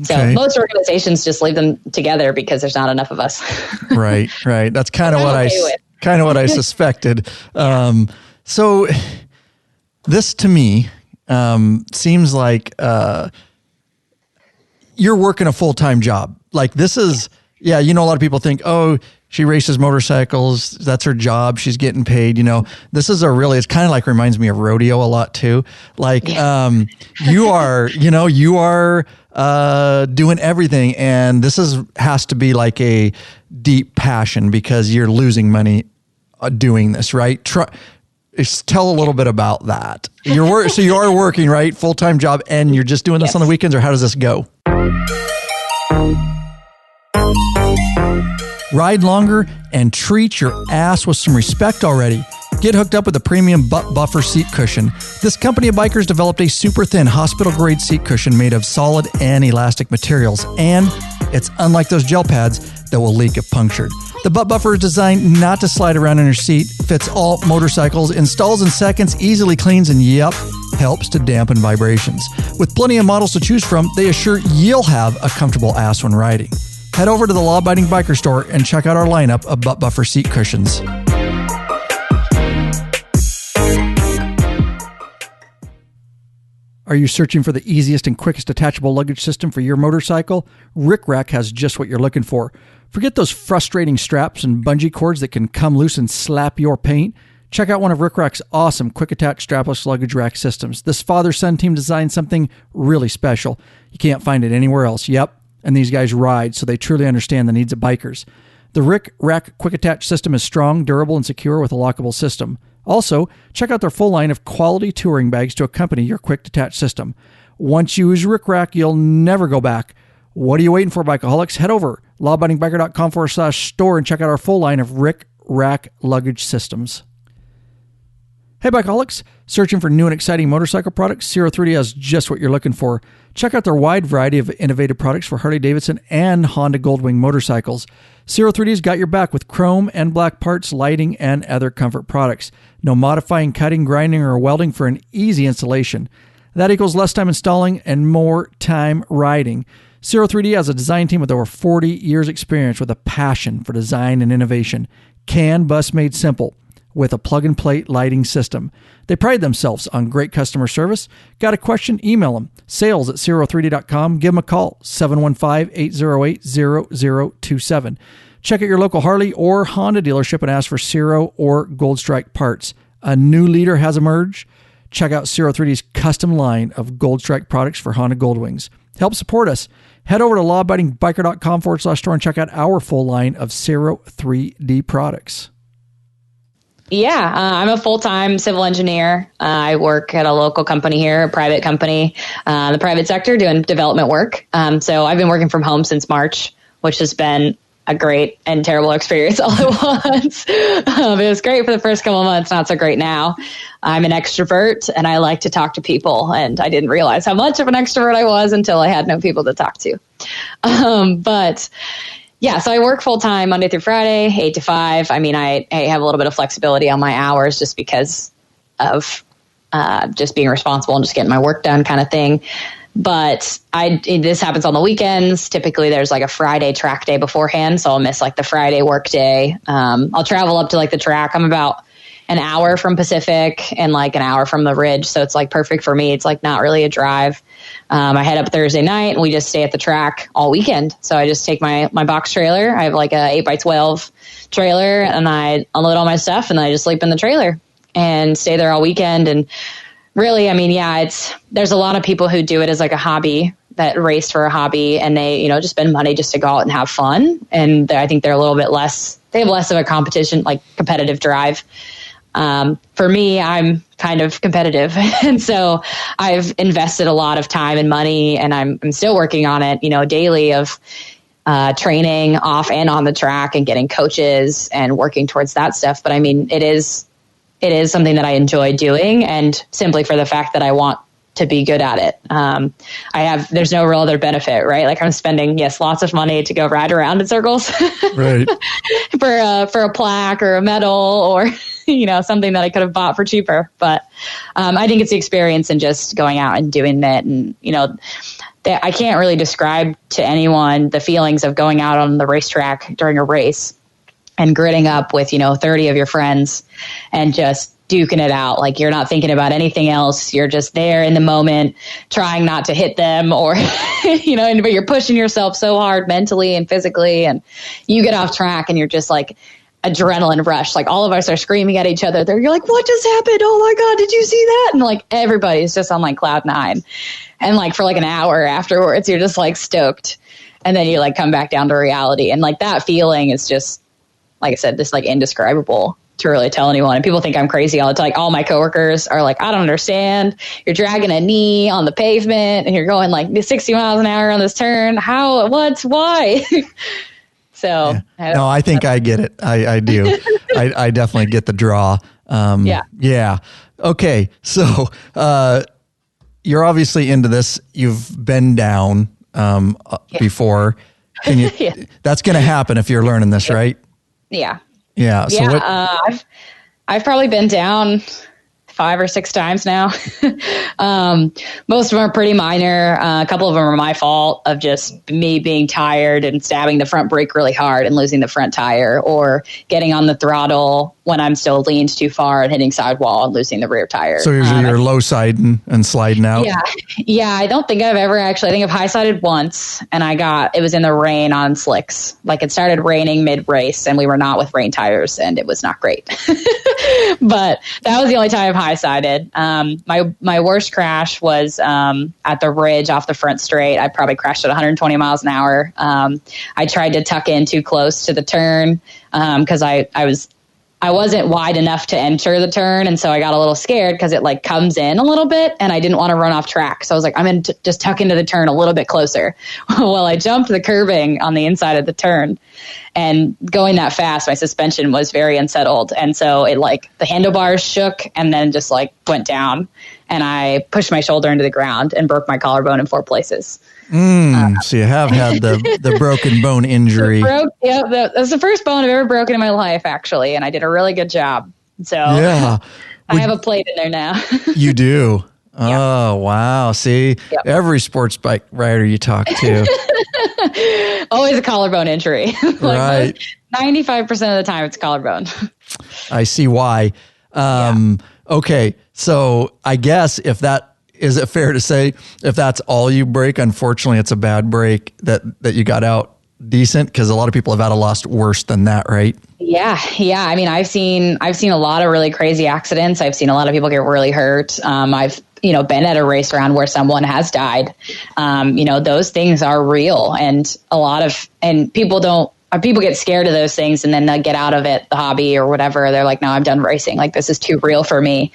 So most organizations just leave them together because there's not enough of us. Right. That's kind of what I suspected. So this to me seems like you're working a full-time job. Like, this is, a lot of people think, oh, she races motorcycles. That's her job. She's getting paid. This is it's kind of like reminds me of rodeo a lot too. Like, you are doing everything, and this has to be like a deep passion because you're losing money doing this, right? Tell a little bit about that. So you are working, right? Full-time job, and you're just doing this on the weekends, or how does this go? Ride longer and treat your ass with some respect already. Get hooked up with a premium butt buffer seat cushion. This company of bikers developed a super thin hospital-grade seat cushion made of solid and elastic materials, and it's unlike those gel pads that will leak if punctured. The butt buffer is designed not to slide around in your seat, fits all motorcycles, installs in seconds, easily cleans, and helps to dampen vibrations. With plenty of models to choose from, they assure you'll have a comfortable ass when riding. Head over to the Law Abiding Biker store and check out our lineup of butt buffer seat cushions. Are you searching for the easiest and quickest attachable luggage system for your motorcycle? Rick Rack has just what you're looking for. Forget those frustrating straps and bungee cords that can come loose and slap your paint. Check out one of Rick Rack's awesome quick attach strapless luggage rack systems. This father-son team designed something really special. You can't find it anywhere else. Yep. And these guys ride, so they truly understand the needs of bikers. The Rick Rack Quick Attach system is strong, durable, and secure with a lockable system. Also, check out their full line of quality touring bags to accompany your quick detach system. Once you use Rick Rack, you'll never go back. What are you waiting for, Bikeaholics? Head over lawabidingbiker.com/store and check out our full line of Rick Rack luggage systems. Hey, Bikeaholics! Searching for new and exciting motorcycle products? 03D has just what you're looking for. Check out their wide variety of innovative products for Harley-Davidson and Honda Goldwing motorcycles. 03D's got your back with chrome and black parts, lighting, and other comfort products. No modifying, cutting, grinding, or welding for an easy installation. That equals less time installing and more time riding. 03D has a design team with over 40 years experience with a passion for design and innovation. CAN bus made simple with a plug-and-play lighting system. They pride themselves on great customer service. Got a question? Email them. sales@03d.com. Give them a call, 715-808-0027. Check out your local Harley or Honda dealership and ask for Zero or Gold Strike parts. A new leader has emerged. check out Zero 3D's custom line of Gold Strike products for Honda Goldwings. Help support us. Head over to lawabidingbiker.com/store and check out our full line of Zero 3D products. Yeah, I'm a full-time civil engineer. I work at a local company here, a private company, the private sector, doing development work. So I've been working from home since March, which has been a great and terrible experience all at once. It was great for the first couple of months, not so great now. I'm an extrovert and I like to talk to people, and I didn't realize how much of an extrovert I was until I had no people to talk to. But yeah, so I work full time Monday through Friday, 8 to 5. I mean, I have a little bit of flexibility on my hours just because of just being responsible and just getting my work done kind of thing. But this happens on the weekends. Typically there's like a Friday track day beforehand. So I'll miss like the Friday work day. I'll travel up to like the track. I'm about an hour from Pacific and like an hour from the Ridge. So it's like perfect for me. It's like not really a drive. I head up Thursday night and we just stay at the track all weekend. So I just take my box trailer. I have like a 8x12 trailer and I unload all my stuff and then I just sleep in the trailer and stay there all weekend. And really, I mean, yeah, there's a lot of people who do it as like a hobby, that race for a hobby, and they, just spend money just to go out and have fun. And I think they're a little bit less, they have less of a competition, like competitive drive. For me, I'm kind of competitive. And so I've invested a lot of time and money, and I'm still working on it, daily of training off and on the track and getting coaches and working towards that stuff. But I mean, it is something that I enjoy doing, and simply for the fact that I want to be good at it. There's no real other benefit, right? Like I'm spending, lots of money to go ride around in circles, right? for a plaque or a medal or, something that I could have bought for cheaper. But I think it's the experience and just going out and doing it. And, I can't really describe to anyone the feelings of going out on the racetrack during a race and gritting up with, 30 of your friends and just duking it out. Like you're not thinking about anything else. You're just there in the moment, trying not to hit them or, but you're pushing yourself so hard mentally and physically. And you get off track and you're just like adrenaline rush. Like all of us are screaming at each other. You're like, what just happened? Oh my God, did you see that? And like everybody's just on like cloud nine. And like for like an hour afterwards, you're just like stoked. And then you like come back down to reality. And like that feeling is just, like I said, this like indescribable to really tell anyone. And people think I'm crazy all the time. Like all my coworkers are like, I don't understand. You're dragging a knee on the pavement and you're going like 60 miles an hour on this turn. How, why? So. Yeah. No, I think I get it. I do. I definitely get the draw. Yeah. Okay. So, you're obviously into this. You've been down, before. Can you, that's going to happen if you're learning this, right? Yeah. Yeah. So I've probably been down 5 or 6 times now. Most of them are pretty minor. A couple of them are my fault of just me being tired and stabbing the front brake really hard and losing the front tire, or getting on the throttle when I'm still leaned too far and hitting sidewall and losing the rear tire. So usually you're low siding and sliding out. Yeah. I don't think I've ever actually, I think I've high sided once, and it was in the rain on slicks. Like it started raining mid race and we were not with rain tires and it was not great. But that was the only time I've high sided. My worst crash was at the Ridge off the front straight. I probably crashed at 120 miles an hour. I tried to tuck in too close to the turn because I wasn't wide enough to enter the turn. And so I got a little scared because it like comes in a little bit and I didn't want to run off track. So I was like, I'm going to just tuck into the turn a little bit closer. Well, I jumped the curbing on the inside of the turn, and going that fast, my suspension was very unsettled. And so it like the handlebars shook and then just like went down, and I pushed my shoulder into the ground and broke my collarbone in 4 places. So you have had the broken bone injury. That was the first bone I've ever broken in my life, actually, and I did a really good job. So I have a plate in there now. You do? Oh, wow. See, every sports bike rider you talk to. Always a collarbone injury. Right. 95% of the time it's collarbone. I see why. Okay. So I guess is it fair to say if that's all you break, unfortunately, it's a bad break that you got out decent? Because a lot of people have had a loss worse than that, right? Yeah. Yeah. I mean, I've seen a lot of really crazy accidents. I've seen a lot of people get really hurt. I've, been at a race around where someone has died. Those things are real, and people get scared of those things, and then they'll get out of it, the hobby or whatever. They're like, no, I'm done racing. Like, this is too real for me.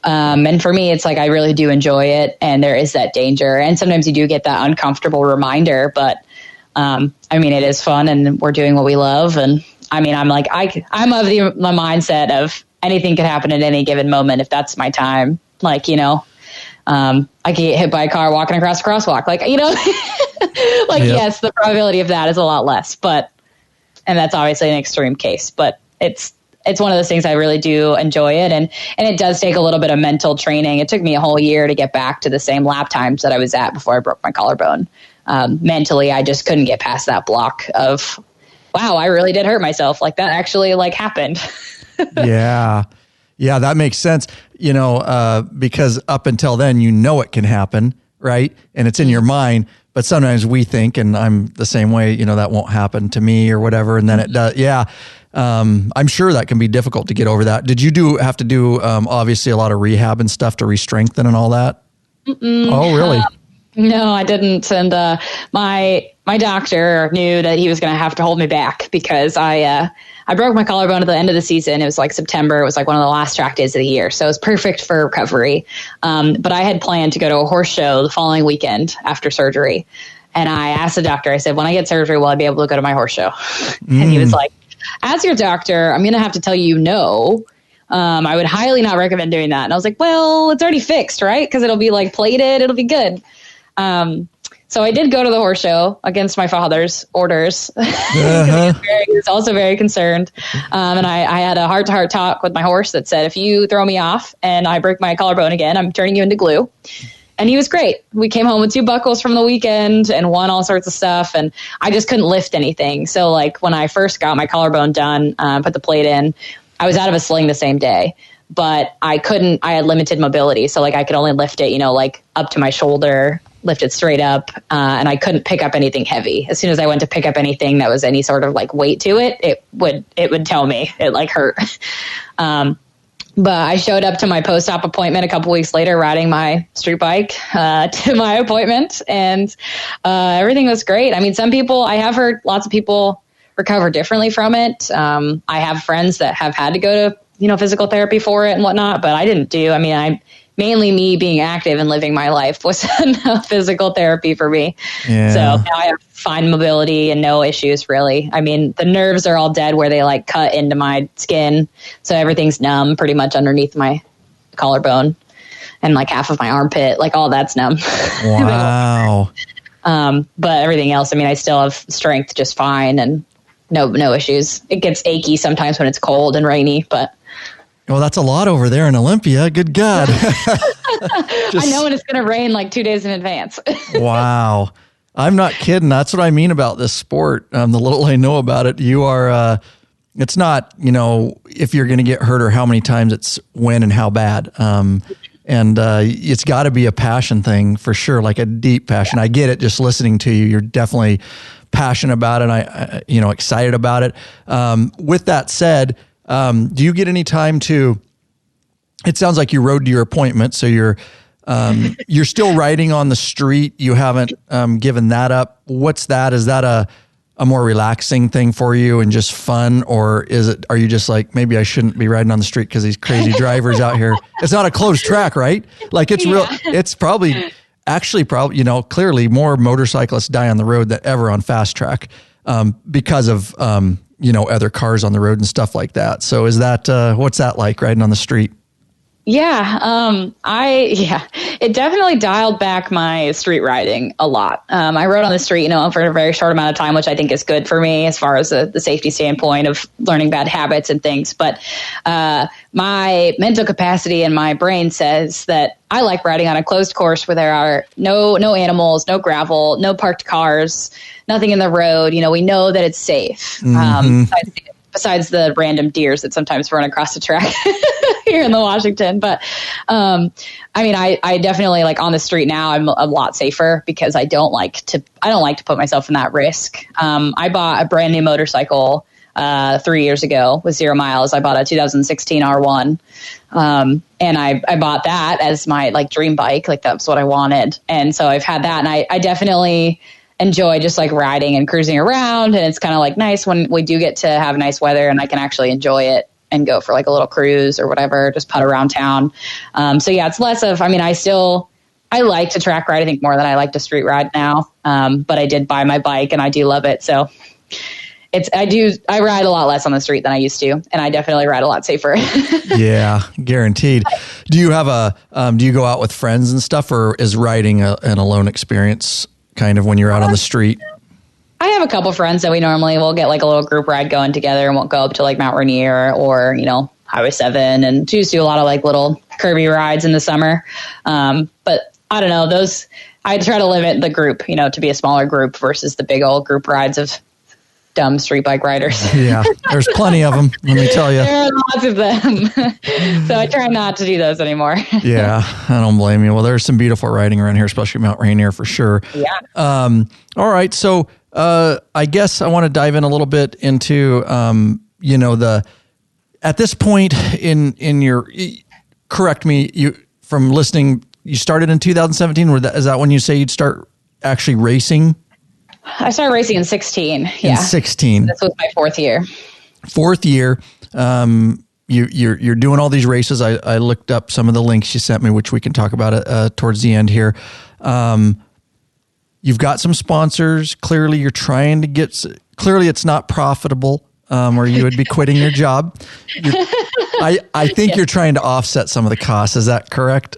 And for me, it's like, I really do enjoy it, and there is that danger. And sometimes you do get that uncomfortable reminder, but, it is fun, and we're doing what we love. And I'm of the mindset of anything could happen at any given moment. If that's my time, I could get hit by a car walking across a crosswalk. Yes, the probability of that is a lot less, and that's obviously an extreme case, but it's one of those things I really do enjoy it. And it does take a little bit of mental training. It took me a whole year to get back to the same lap times that I was at before I broke my collarbone. Mentally, I just couldn't get past that block of, wow, I really did hurt myself. Like, that actually happened. Yeah. Yeah, that makes sense. Because up until then, it can happen, right? And it's in your mind. But sometimes we think, and I'm the same way, that won't happen to me or whatever. And then it does. Yeah. I'm sure that can be difficult to get over that. Did you have to do, obviously, a lot of rehab and stuff to re-strengthen and all that? Oh, really? No, I didn't. And my doctor knew that he was going to have to hold me back, because I broke my collarbone at the end of the season. It was like September. It was like one of the last track days of the year. So it was perfect for recovery. But I had planned to go to a horse show the following weekend after surgery. And I asked the doctor, I said, when I get surgery, will I be able to go to my horse show? And he was like, as your doctor, I'm going to have to tell you no. I would highly not recommend doing that. And I was like, well, it's already fixed, right? Because it'll be plated. It'll be good. So I did go to the horse show against my father's orders. He was also very concerned. And I had a heart-to-heart talk with my horse that said, if you throw me off and I break my collarbone again, I'm turning you into glue. And he was great. We came home with 2 buckles from the weekend and won all sorts of stuff. And I just couldn't lift anything. So when I first got my collarbone done, put the plate in, I was out of a sling the same day. But I had limited mobility. So I could only lift it, up to my shoulder, lift it straight up. And I couldn't pick up anything heavy. As soon as I went to pick up anything that was any sort of weight to it, it would tell me it hurt. But I showed up to my post-op appointment a couple weeks later, riding my street bike to my appointment, and everything was great. I mean, I have heard lots of people recover differently from it. I have friends that have had to go to physical therapy for it and whatnot, but I didn't do. I mean, mainly me being active and living my life was enough physical therapy for me. Yeah. So now I have fine mobility and no issues, really. I mean, the nerves are all dead where they cut into my skin. So everything's numb pretty much underneath my collarbone and half of my armpit, all that's numb. Wow. But everything else, I still have strength just fine and no issues. It gets achy sometimes when it's cold and rainy, but. Well, that's a lot over there in Olympia. Good God. I know when it's going to rain 2 days in advance. Wow. I'm not kidding. That's what I mean about this sport. The little I know about it, you are, it's not, if you're going to get hurt or how many times, it's when and how bad. And it's got to be a passion thing for sure, a deep passion. I get it just listening to you. You're definitely passionate about it. I excited about it. With that said, do you get any time to, it sounds like you rode to your appointment. So you're still riding on the street. You haven't, given that up. What's that? Is that a more relaxing thing for you and just fun? Or are you just maybe I shouldn't be riding on the street because these crazy drivers out here? It's not a closed track, right? It's real. It's probably clearly more motorcyclists die on the road than ever on fast track, because of, other cars on the road and stuff like that. So is that, what's that like riding on the street? Yeah. It definitely dialed back my street riding a lot. I rode on the street, for a very short amount of time, which I think is good for me as far as the safety standpoint of learning bad habits and things. But, my mental capacity and my brain says that I like riding on a closed course where there are no animals, no gravel, no parked cars, nothing in the road. We know that it's safe. Besides the random deers that sometimes run across the track here in the Washington. But, I definitely on the street now, I'm a lot safer because I don't like to put myself in that risk. I bought a brand new motorcycle 3 years ago with 0 miles. I bought a 2016 R1. And I bought that as my like dream bike. Like that's what I wanted. And so I've had that, and I definitely enjoy just like riding and cruising around. And it's kind of like nice when we do get to have nice weather and I can actually enjoy it and go for like a little cruise or whatever, just putt around town. So yeah, it's less of, I mean, I like to track ride, I think, more than I like to street ride now. But I did buy my bike and I do love it. So I ride a lot less on the street than I used to. And I definitely ride a lot safer. Yeah, guaranteed. Do you have do you go out with friends and stuff, or is riding an alone experience kind of when you're out on the street? I have a couple friends that we normally will get like a little group ride going together, and we'll go up to like Mount Rainier or, Highway 7, and just do a lot of like little curvy rides in the summer. But I don't know, I try to limit the group, to be a smaller group versus the big old group rides of dumb street bike riders. Yeah, there's plenty of them, let me tell you. There are lots of them. So I try not to do those anymore. Yeah, I don't blame you. Well, there's some beautiful riding around here, especially Mount Rainier for sure. Yeah. All right, so I guess I want to dive in a little bit into, at this point in your, correct me, from listening, you started in 2017. Is that when you say you'd start actually racing? I started racing in 16. Yeah. In 16. This was my fourth year. Fourth year. You're doing all these races. I looked up some of the links you sent me, which we can talk about it towards the end here. You've got some sponsors. Clearly, you're trying to get. Clearly, it's not profitable, or you would be quitting your job. I think you're trying to offset some of the costs. Is that correct?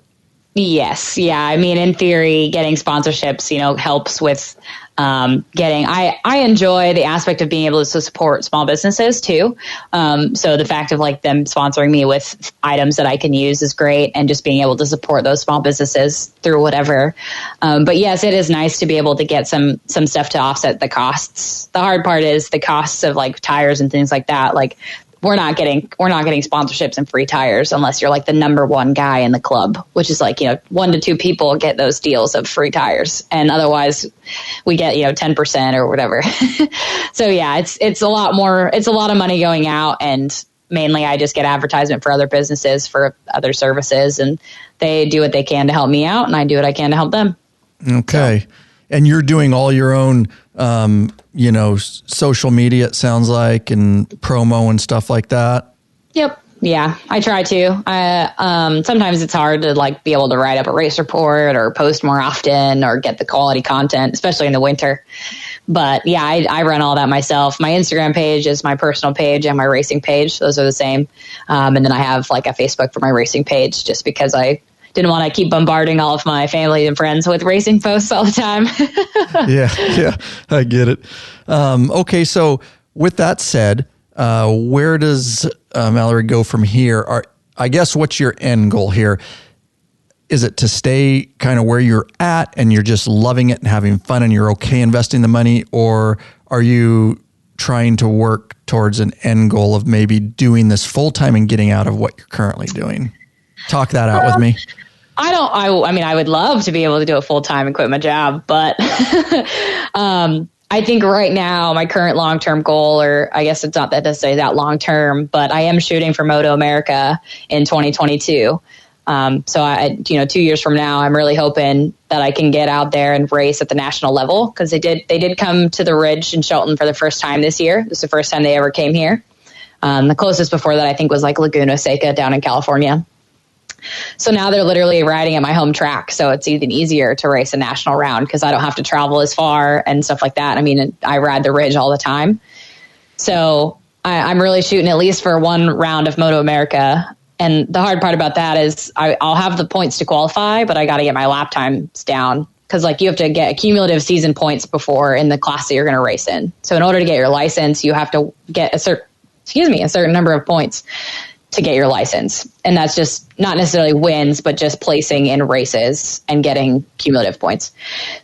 Yes. Yeah. I mean, in theory, getting sponsorships, helps with getting. I enjoy the aspect of being able to support small businesses too. So the fact of like them sponsoring me with items that I can use is great, and just being able to support those small businesses through whatever. But yes, it is nice to be able to get some stuff to offset the costs. The hard part is the costs of like tires and things like that. Like we're not getting sponsorships and free tires unless you're like the number one guy in the club, which is like, 1 to 2 people get those deals of free tires. And otherwise we get, 10% or whatever. So yeah, it's a lot more, it's a lot of money going out, and mainly I just get advertisement for other businesses, for other services, and they do what they can to help me out, and I do what I can to help them. Okay. So. And you're doing all your own, social media, it sounds like, and promo and stuff like that. Yep. Yeah, I try to. Sometimes it's hard to like be able to write up a race report or post more often or get the quality content, especially in the winter. But yeah, I run all that myself. My Instagram page is my personal page, and my racing page. Those are the same. And then I have like a Facebook for my racing page, just because I didn't want to keep bombarding all of my family and friends with racing posts all the time. Yeah, I get it. Okay, so with that said, where does Mallory go from here? I guess what's your end goal here? Is it to stay kind of where you're at and you're just loving it and having fun and you're okay investing the money? Or are you trying to work towards an end goal of maybe doing this full time and getting out of what you're currently doing? Talk that out with me. I mean, I would love to be able to do it full time and quit my job, but I think right now my current long-term goal, or I guess it's not that to say that long-term, but I am shooting for Moto America in 2022. So 2 years from now, I'm really hoping that I can get out there and race at the national level, because they did come to the Ridge in Shelton for the first time this year. This is the first time they ever came here. The closest before that, I think, was like Laguna Seca down in California. So now they're literally riding at my home track. So it's even easier to race a national round because I don't have to travel as far and stuff like that. I mean, I ride the Ridge all the time. So I'm really shooting at least for one round of Moto America. And the hard part about that is I'll have the points to qualify, but I got to get my lap times down. Because like you have to get cumulative season points before in the class that you're going to race in. So in order to get your license, you have to get a certain number of points to get your license. And that's just not necessarily wins, but just placing in races and getting cumulative points.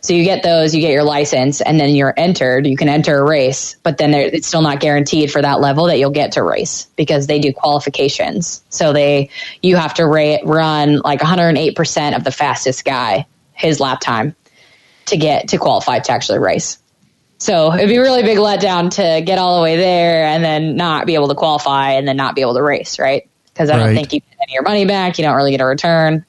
So you get those, you get your license, and then you're entered. You can enter a race, but then it's still not guaranteed for that level that you'll get to race, because they do qualifications. So you have to run like 108% of the fastest guy, his lap time, to get to qualify to actually race. So it'd be a really big letdown to get all the way there and then not be able to qualify and then not be able to race, right? Because I don't think you get any of your money back. You don't really get a return.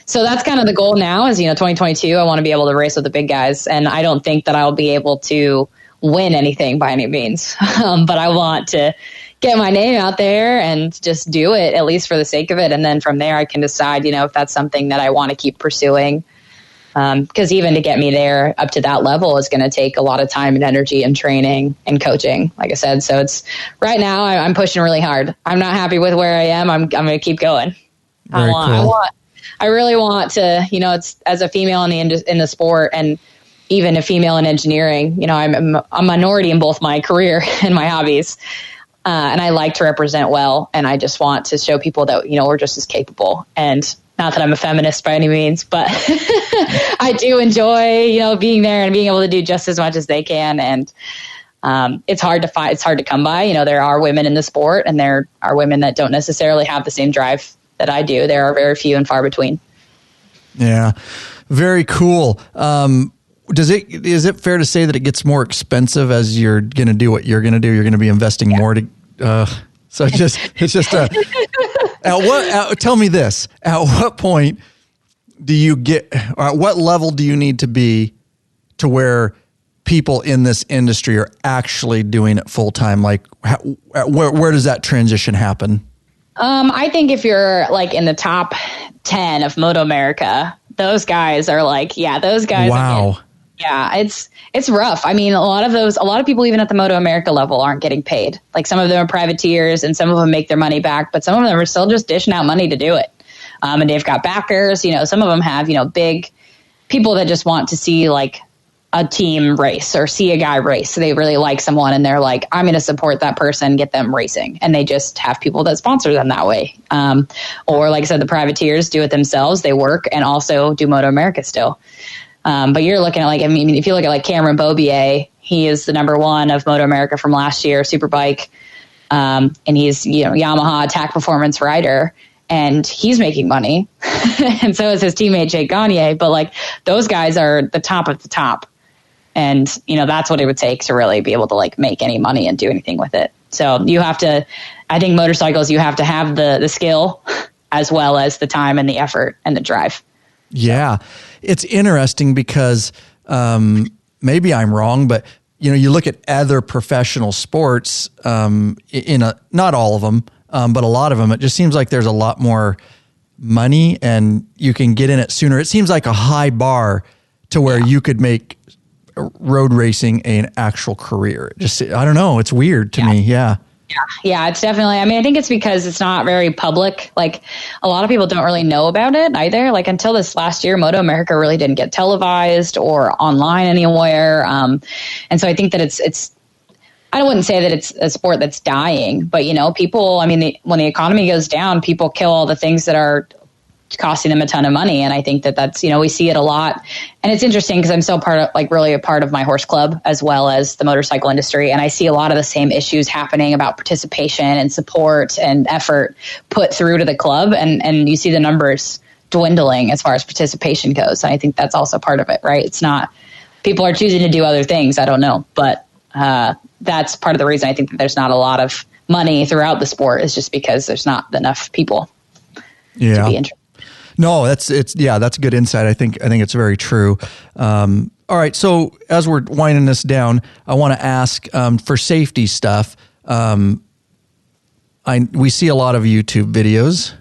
So that's kind of the goal now is, 2022, I want to be able to race with the big guys. And I don't think that I'll be able to win anything by any means. But I want to get my name out there and just do it, at least for the sake of it. And then from there, I can decide, if that's something that I want to keep pursuing. Because even to get me there up to that level is going to take a lot of time and energy and training and coaching, like I said. So it's right now I'm pushing really hard. I'm not happy with where I am. I'm going to keep going. I really want to, it's as a female in the sport and even a female in engineering, I'm a minority in both my career and my hobbies. And I like to represent well. And I just want to show people that, we're just as capable. And not that I'm a feminist by any means, but I do enjoy, being there and being able to do just as much as they can. And it's hard to find, it's hard to come by. There are women in the sport and there are women that don't necessarily have the same drive that I do. There are very few and far between. Yeah. Very cool. Is it fair to say that it gets more expensive as you're going to do what you're going to do? You're going to be investing more to, so it's just tell me this, at what point do you get, or at what level do you need to be to where people in this industry are actually doing it full time? Like where does that transition happen? I think if you're like in the top 10 of Moto America, those guys are like, those guys. Wow. It's rough. I mean, a lot of people even at the Moto America level aren't getting paid. Like some of them are privateers and some of them make their money back, but some of them are still just dishing out money to do it. And they've got backers, some of them have, big people that just want to see like a team race or see a guy race. So they really like someone and they're like, I'm going to support that person, get them racing. And they just have people that sponsor them that way. Or like I said, the privateers do it themselves. They work and also do Moto America still. But you're looking at if you look at like Cameron Bobier, he is the number one of Moto America from last year, Superbike. And he's, Yamaha Attack Performance rider. And he's making money. And so is his teammate, Jake Gagne. But like those guys are the top of the top. And, that's what it would take to really be able to like make any money and do anything with it. So you have to, I think motorcycles, you have to have the skill as well as the time and the effort and the drive. Yeah. It's interesting because maybe I'm wrong, but, you look at other professional sports not all of them, but a lot of them, it just seems like there's a lot more money and you can get in it sooner. It seems like a high bar to where you could make road racing an actual career. Just, I don't know. It's weird to me. Yeah. Yeah, it's definitely, I think it's because it's not very public. Like a lot of people don't really know about it either. Like until this last year, Moto America really didn't get televised or online anywhere. And so I think that it's I wouldn't say that it's a sport that's dying, but people, when the economy goes down, people kill all the things that are costing them a ton of money. And I think that's, we see it a lot. And it's interesting because I'm still really a part of my horse club as well as the motorcycle industry. And I see a lot of the same issues happening about participation and support and effort put through to the club. And you see the numbers dwindling as far as participation goes. And I think that's also part of it, right? It's not, people are choosing to do other things. I don't know. But that's part of the reason I think that there's not a lot of money throughout the sport is just because there's not enough people to be interested. No, that's a good insight. I think it's very true. All right. So as we're winding this down, I want to ask, for safety stuff. We see a lot of YouTube videos.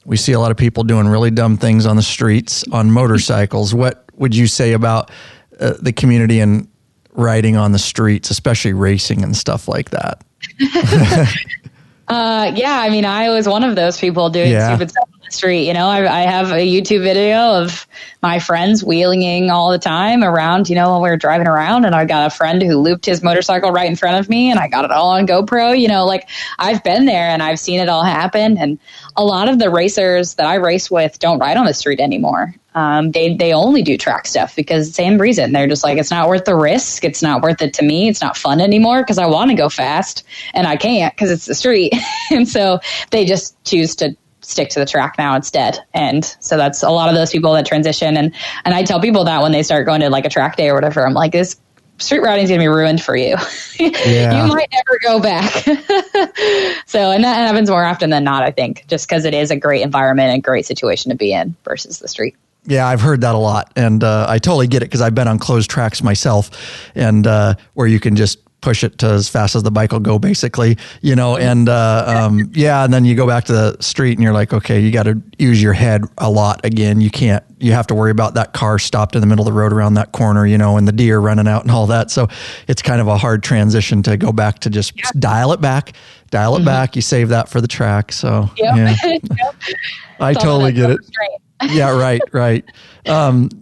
We see a lot of people doing really dumb things on the streets on motorcycles. What would you say about the community and riding on the streets, especially racing and stuff like that? I was one of those people doing stupid stuff on the street. I have a YouTube video of my friends wheeling all the time around, when we were driving around, and I got a friend who looped his motorcycle right in front of me and I got it all on GoPro. I've been there and I've seen it all happen. And a lot of the racers that I race with don't ride on the street anymore. They only do track stuff because same reason. They're just like, it's not worth the risk. It's not worth it to me. It's not fun anymore because I want to go fast and I can't because it's the street. And so they just choose to stick to the track now instead. And so that's a lot of those people that transition. And I tell people that when they start going to like a track day or whatever, I'm like, street riding is going to be ruined for you. Yeah. You might never go back. So, and that happens more often than not, I think, just because it is a great environment and great situation to be in versus the street. Yeah, I've heard that a lot, and I totally get it because I've been on closed tracks myself, and where you can just push it to as fast as the bike will go, basically, and and then you go back to the street and you're like, okay, you got to use your head a lot again. You have to worry about that car stopped in the middle of the road around that corner, and the deer running out and all that. So it's kind of a hard transition to go back to just dial it back. You save that for the track. So I totally get it. Yeah, right.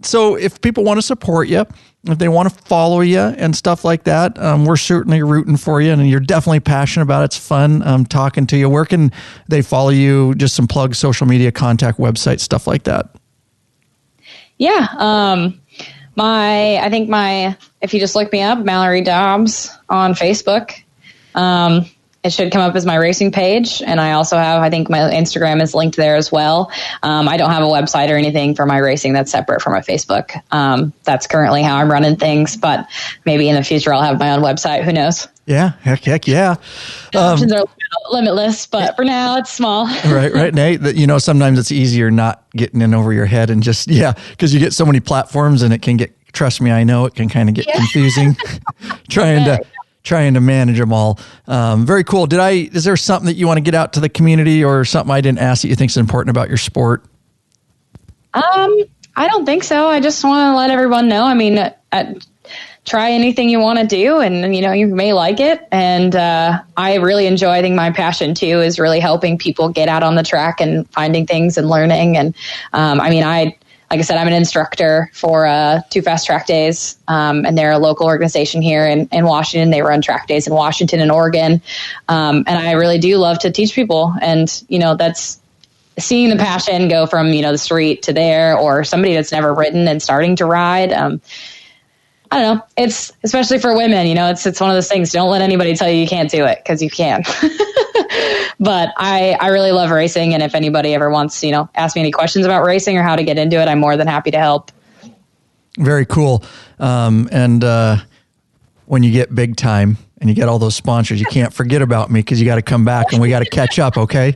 So if people want to support you, if they want to follow you and stuff like that, we're certainly rooting for you, and you're definitely passionate about it. It's fun talking to you. Where can they follow you? Just some plugs, social media, contact, website, stuff like that. Yeah. If you just look me up, Mallory Dobbs on Facebook, it should come up as my racing page. And I also have, I think my Instagram is linked there as well. I don't have a website or anything for my racing that's separate from my Facebook. That's currently how I'm running things, but maybe in the future I'll have my own website. Who knows? Yeah. Heck yeah. Options are limitless, but for now it's small. Right, Nate. Sometimes it's easier not getting in over your head and just, because you get so many platforms and it can get, trust me, I know it can kind of get confusing trying to manage them all. Very cool. Is there something that you want to get out to the community or something I didn't ask that you think is important about your sport? I don't think so. I just want to let everyone know. I mean, try anything you want to do and, you may like it. And I really enjoy, I think my passion too is really helping people get out on the track and finding things and learning. And like I said, I'm an instructor for 2 Fast Track Days, and they're a local organization here in Washington. They run track days in Washington and Oregon. And I really do love to teach people. And, that's seeing the passion go from, the street to there, or somebody that's never ridden and starting to ride. I don't know. It's especially for women, it's one of those things. Don't let anybody tell you can't do it, because you can. But I really love racing. And if anybody ever wants, ask me any questions about racing or how to get into it, I'm more than happy to help. Very cool. And when you get big time and you get all those sponsors, you can't forget about me, because you got to come back and we got to catch up. Okay.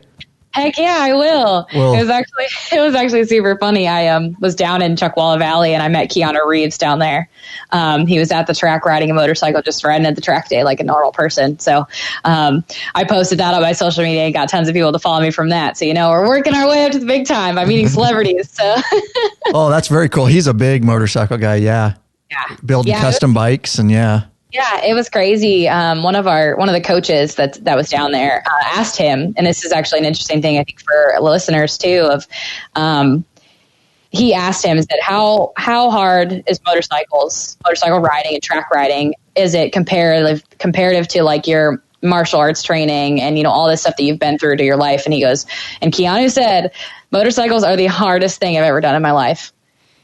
Heck yeah, I will. Well, it was actually super funny. I was down in Chuckwalla Valley and I met Keanu Reeves down there. He was at the track riding a motorcycle, just riding at the track day like a normal person. So I posted that on my social media and got tons of people to follow me from that. So, we're working our way up to the big time. I'm meeting celebrities. So. Oh, that's very cool. He's a big motorcycle guy. Yeah. Building custom bikes and Yeah, it was crazy. One of the coaches that was down there asked him, and this is actually an interesting thing I think for listeners too. He asked him, said, "How hard is motorcycle riding and track riding? Is it comparative to like your martial arts training and all this stuff that you've been through to your life?" And he goes, and Keanu said, "Motorcycles are the hardest thing I've ever done in my life,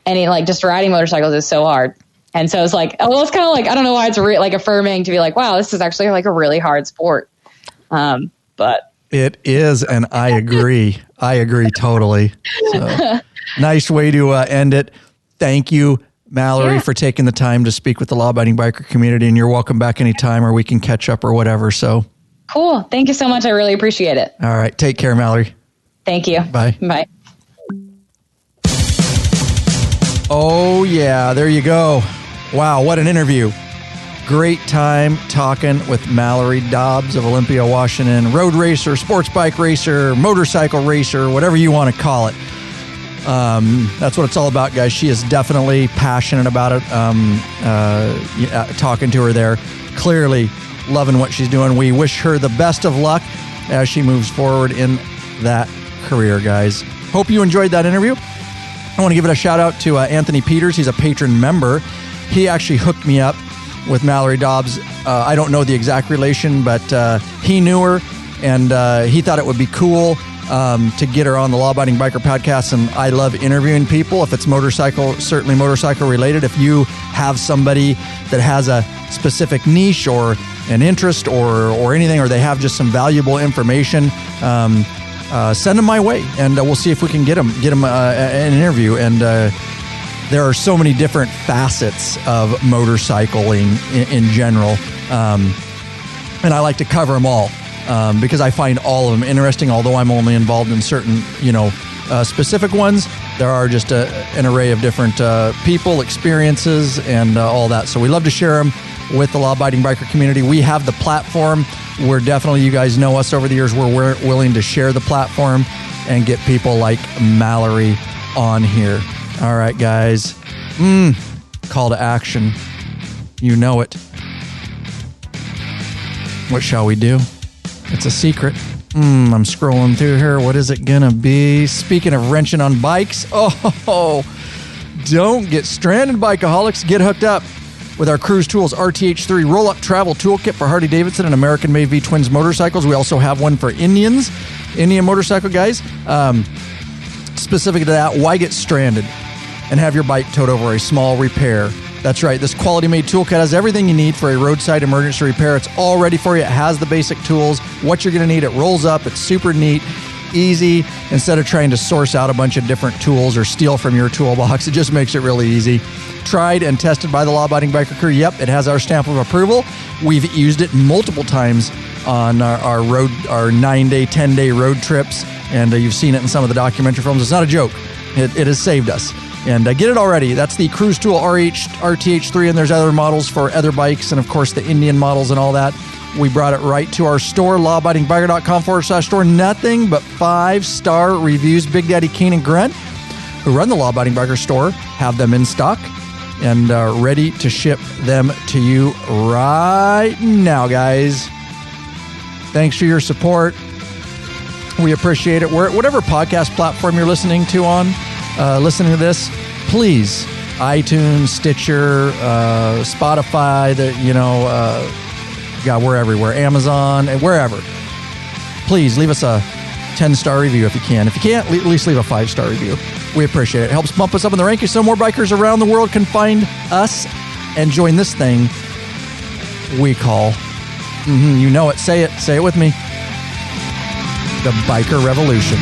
and just riding motorcycles is so hard." And so it's like, it's kind of like, I don't know why it's affirming to be like, wow, this is actually like a really hard sport. But it is. And I agree. I agree totally. So, nice way to end it. Thank you, Mallory, for taking the time to speak with the law-abiding biker community. And you're welcome back anytime, or we can catch up or whatever. So cool. Thank you so much. I really appreciate it. All right. Take care, Mallory. Thank you. Bye. Bye. Oh yeah. There you go. Wow, what an interview. Great time talking with Mallory Dobbs of Olympia, Washington. Road racer, sports bike racer, motorcycle racer, whatever you want to call it. That's what it's all about, guys. She is definitely passionate about it. Talking to her there, clearly loving what she's doing. We wish her the best of luck as she moves forward in that career, guys. Hope you enjoyed that interview. I want to give it a shout out to Anthony Peters. He's a patron member. He actually hooked me up with Mallory Dobbs. I don't know the exact relation, but he knew her, and he thought it would be cool to get her on the Law Abiding Biker podcast. And I love interviewing people. If it's motorcycle, certainly motorcycle related. If you have somebody that has a specific niche or an interest or anything, or they have just some valuable information, send them my way, and we'll see if we can get them an interview. And there are so many different facets of motorcycling in general. And I like to cover them all because I find all of them interesting, although I'm only involved in certain, specific ones. There are just an array of different people, experiences, and all that. So we love to share them with the law-abiding biker community. We have the platform. We're definitely, you guys know us over the years, we're willing to share the platform and get people like Mallory on here. All right, guys. Call to action. You know it. What shall we do? It's a secret. I'm scrolling through here. What is it gonna be? Speaking of wrenching on bikes, don't get stranded, bikeaholics. Get hooked up with our Cruise Tools RTH3 roll-up travel toolkit for Harley-Davidson and American-made V-Twins motorcycles. We also have one for Indian motorcycle guys. Specific to that, why get stranded and have your bike towed over a small repair? That's right. This quality-made toolkit has everything you need for a roadside emergency repair. It's all ready for you. It has the basic tools, what you're going to need. It rolls up. It's super neat, easy. Instead of trying to source out a bunch of different tools or steal from your toolbox, it just makes it really easy. Tried and tested by the law-abiding biker crew. Yep, it has our stamp of approval. We've used it multiple times on our 9-day, 10-day road trips, and you've seen it in some of the documentary films. It's not a joke. It has saved us. And get it already. That's the Cruise Tool RTH3, and there's other models for other bikes, and of course the Indian models and all that. We brought it right to our store, lawabidingbiker.com/store. Nothing but 5-star reviews. Big Daddy Kane and Grant, who run the Law Abiding Biker store, have them in stock and ready to ship them to you right now, guys. Thanks for your support. We appreciate it. We're at whatever podcast platform you're listening to on. Listening to this, please, iTunes, Stitcher, Spotify, we're everywhere, Amazon, and wherever. Please leave us a 10-star review if you can. If you can't, at least leave a 5-star review. We appreciate it. It helps bump us up in the rankings so more bikers around the world can find us and join this thing we call, you know it, say it with me, the Biker Revolution.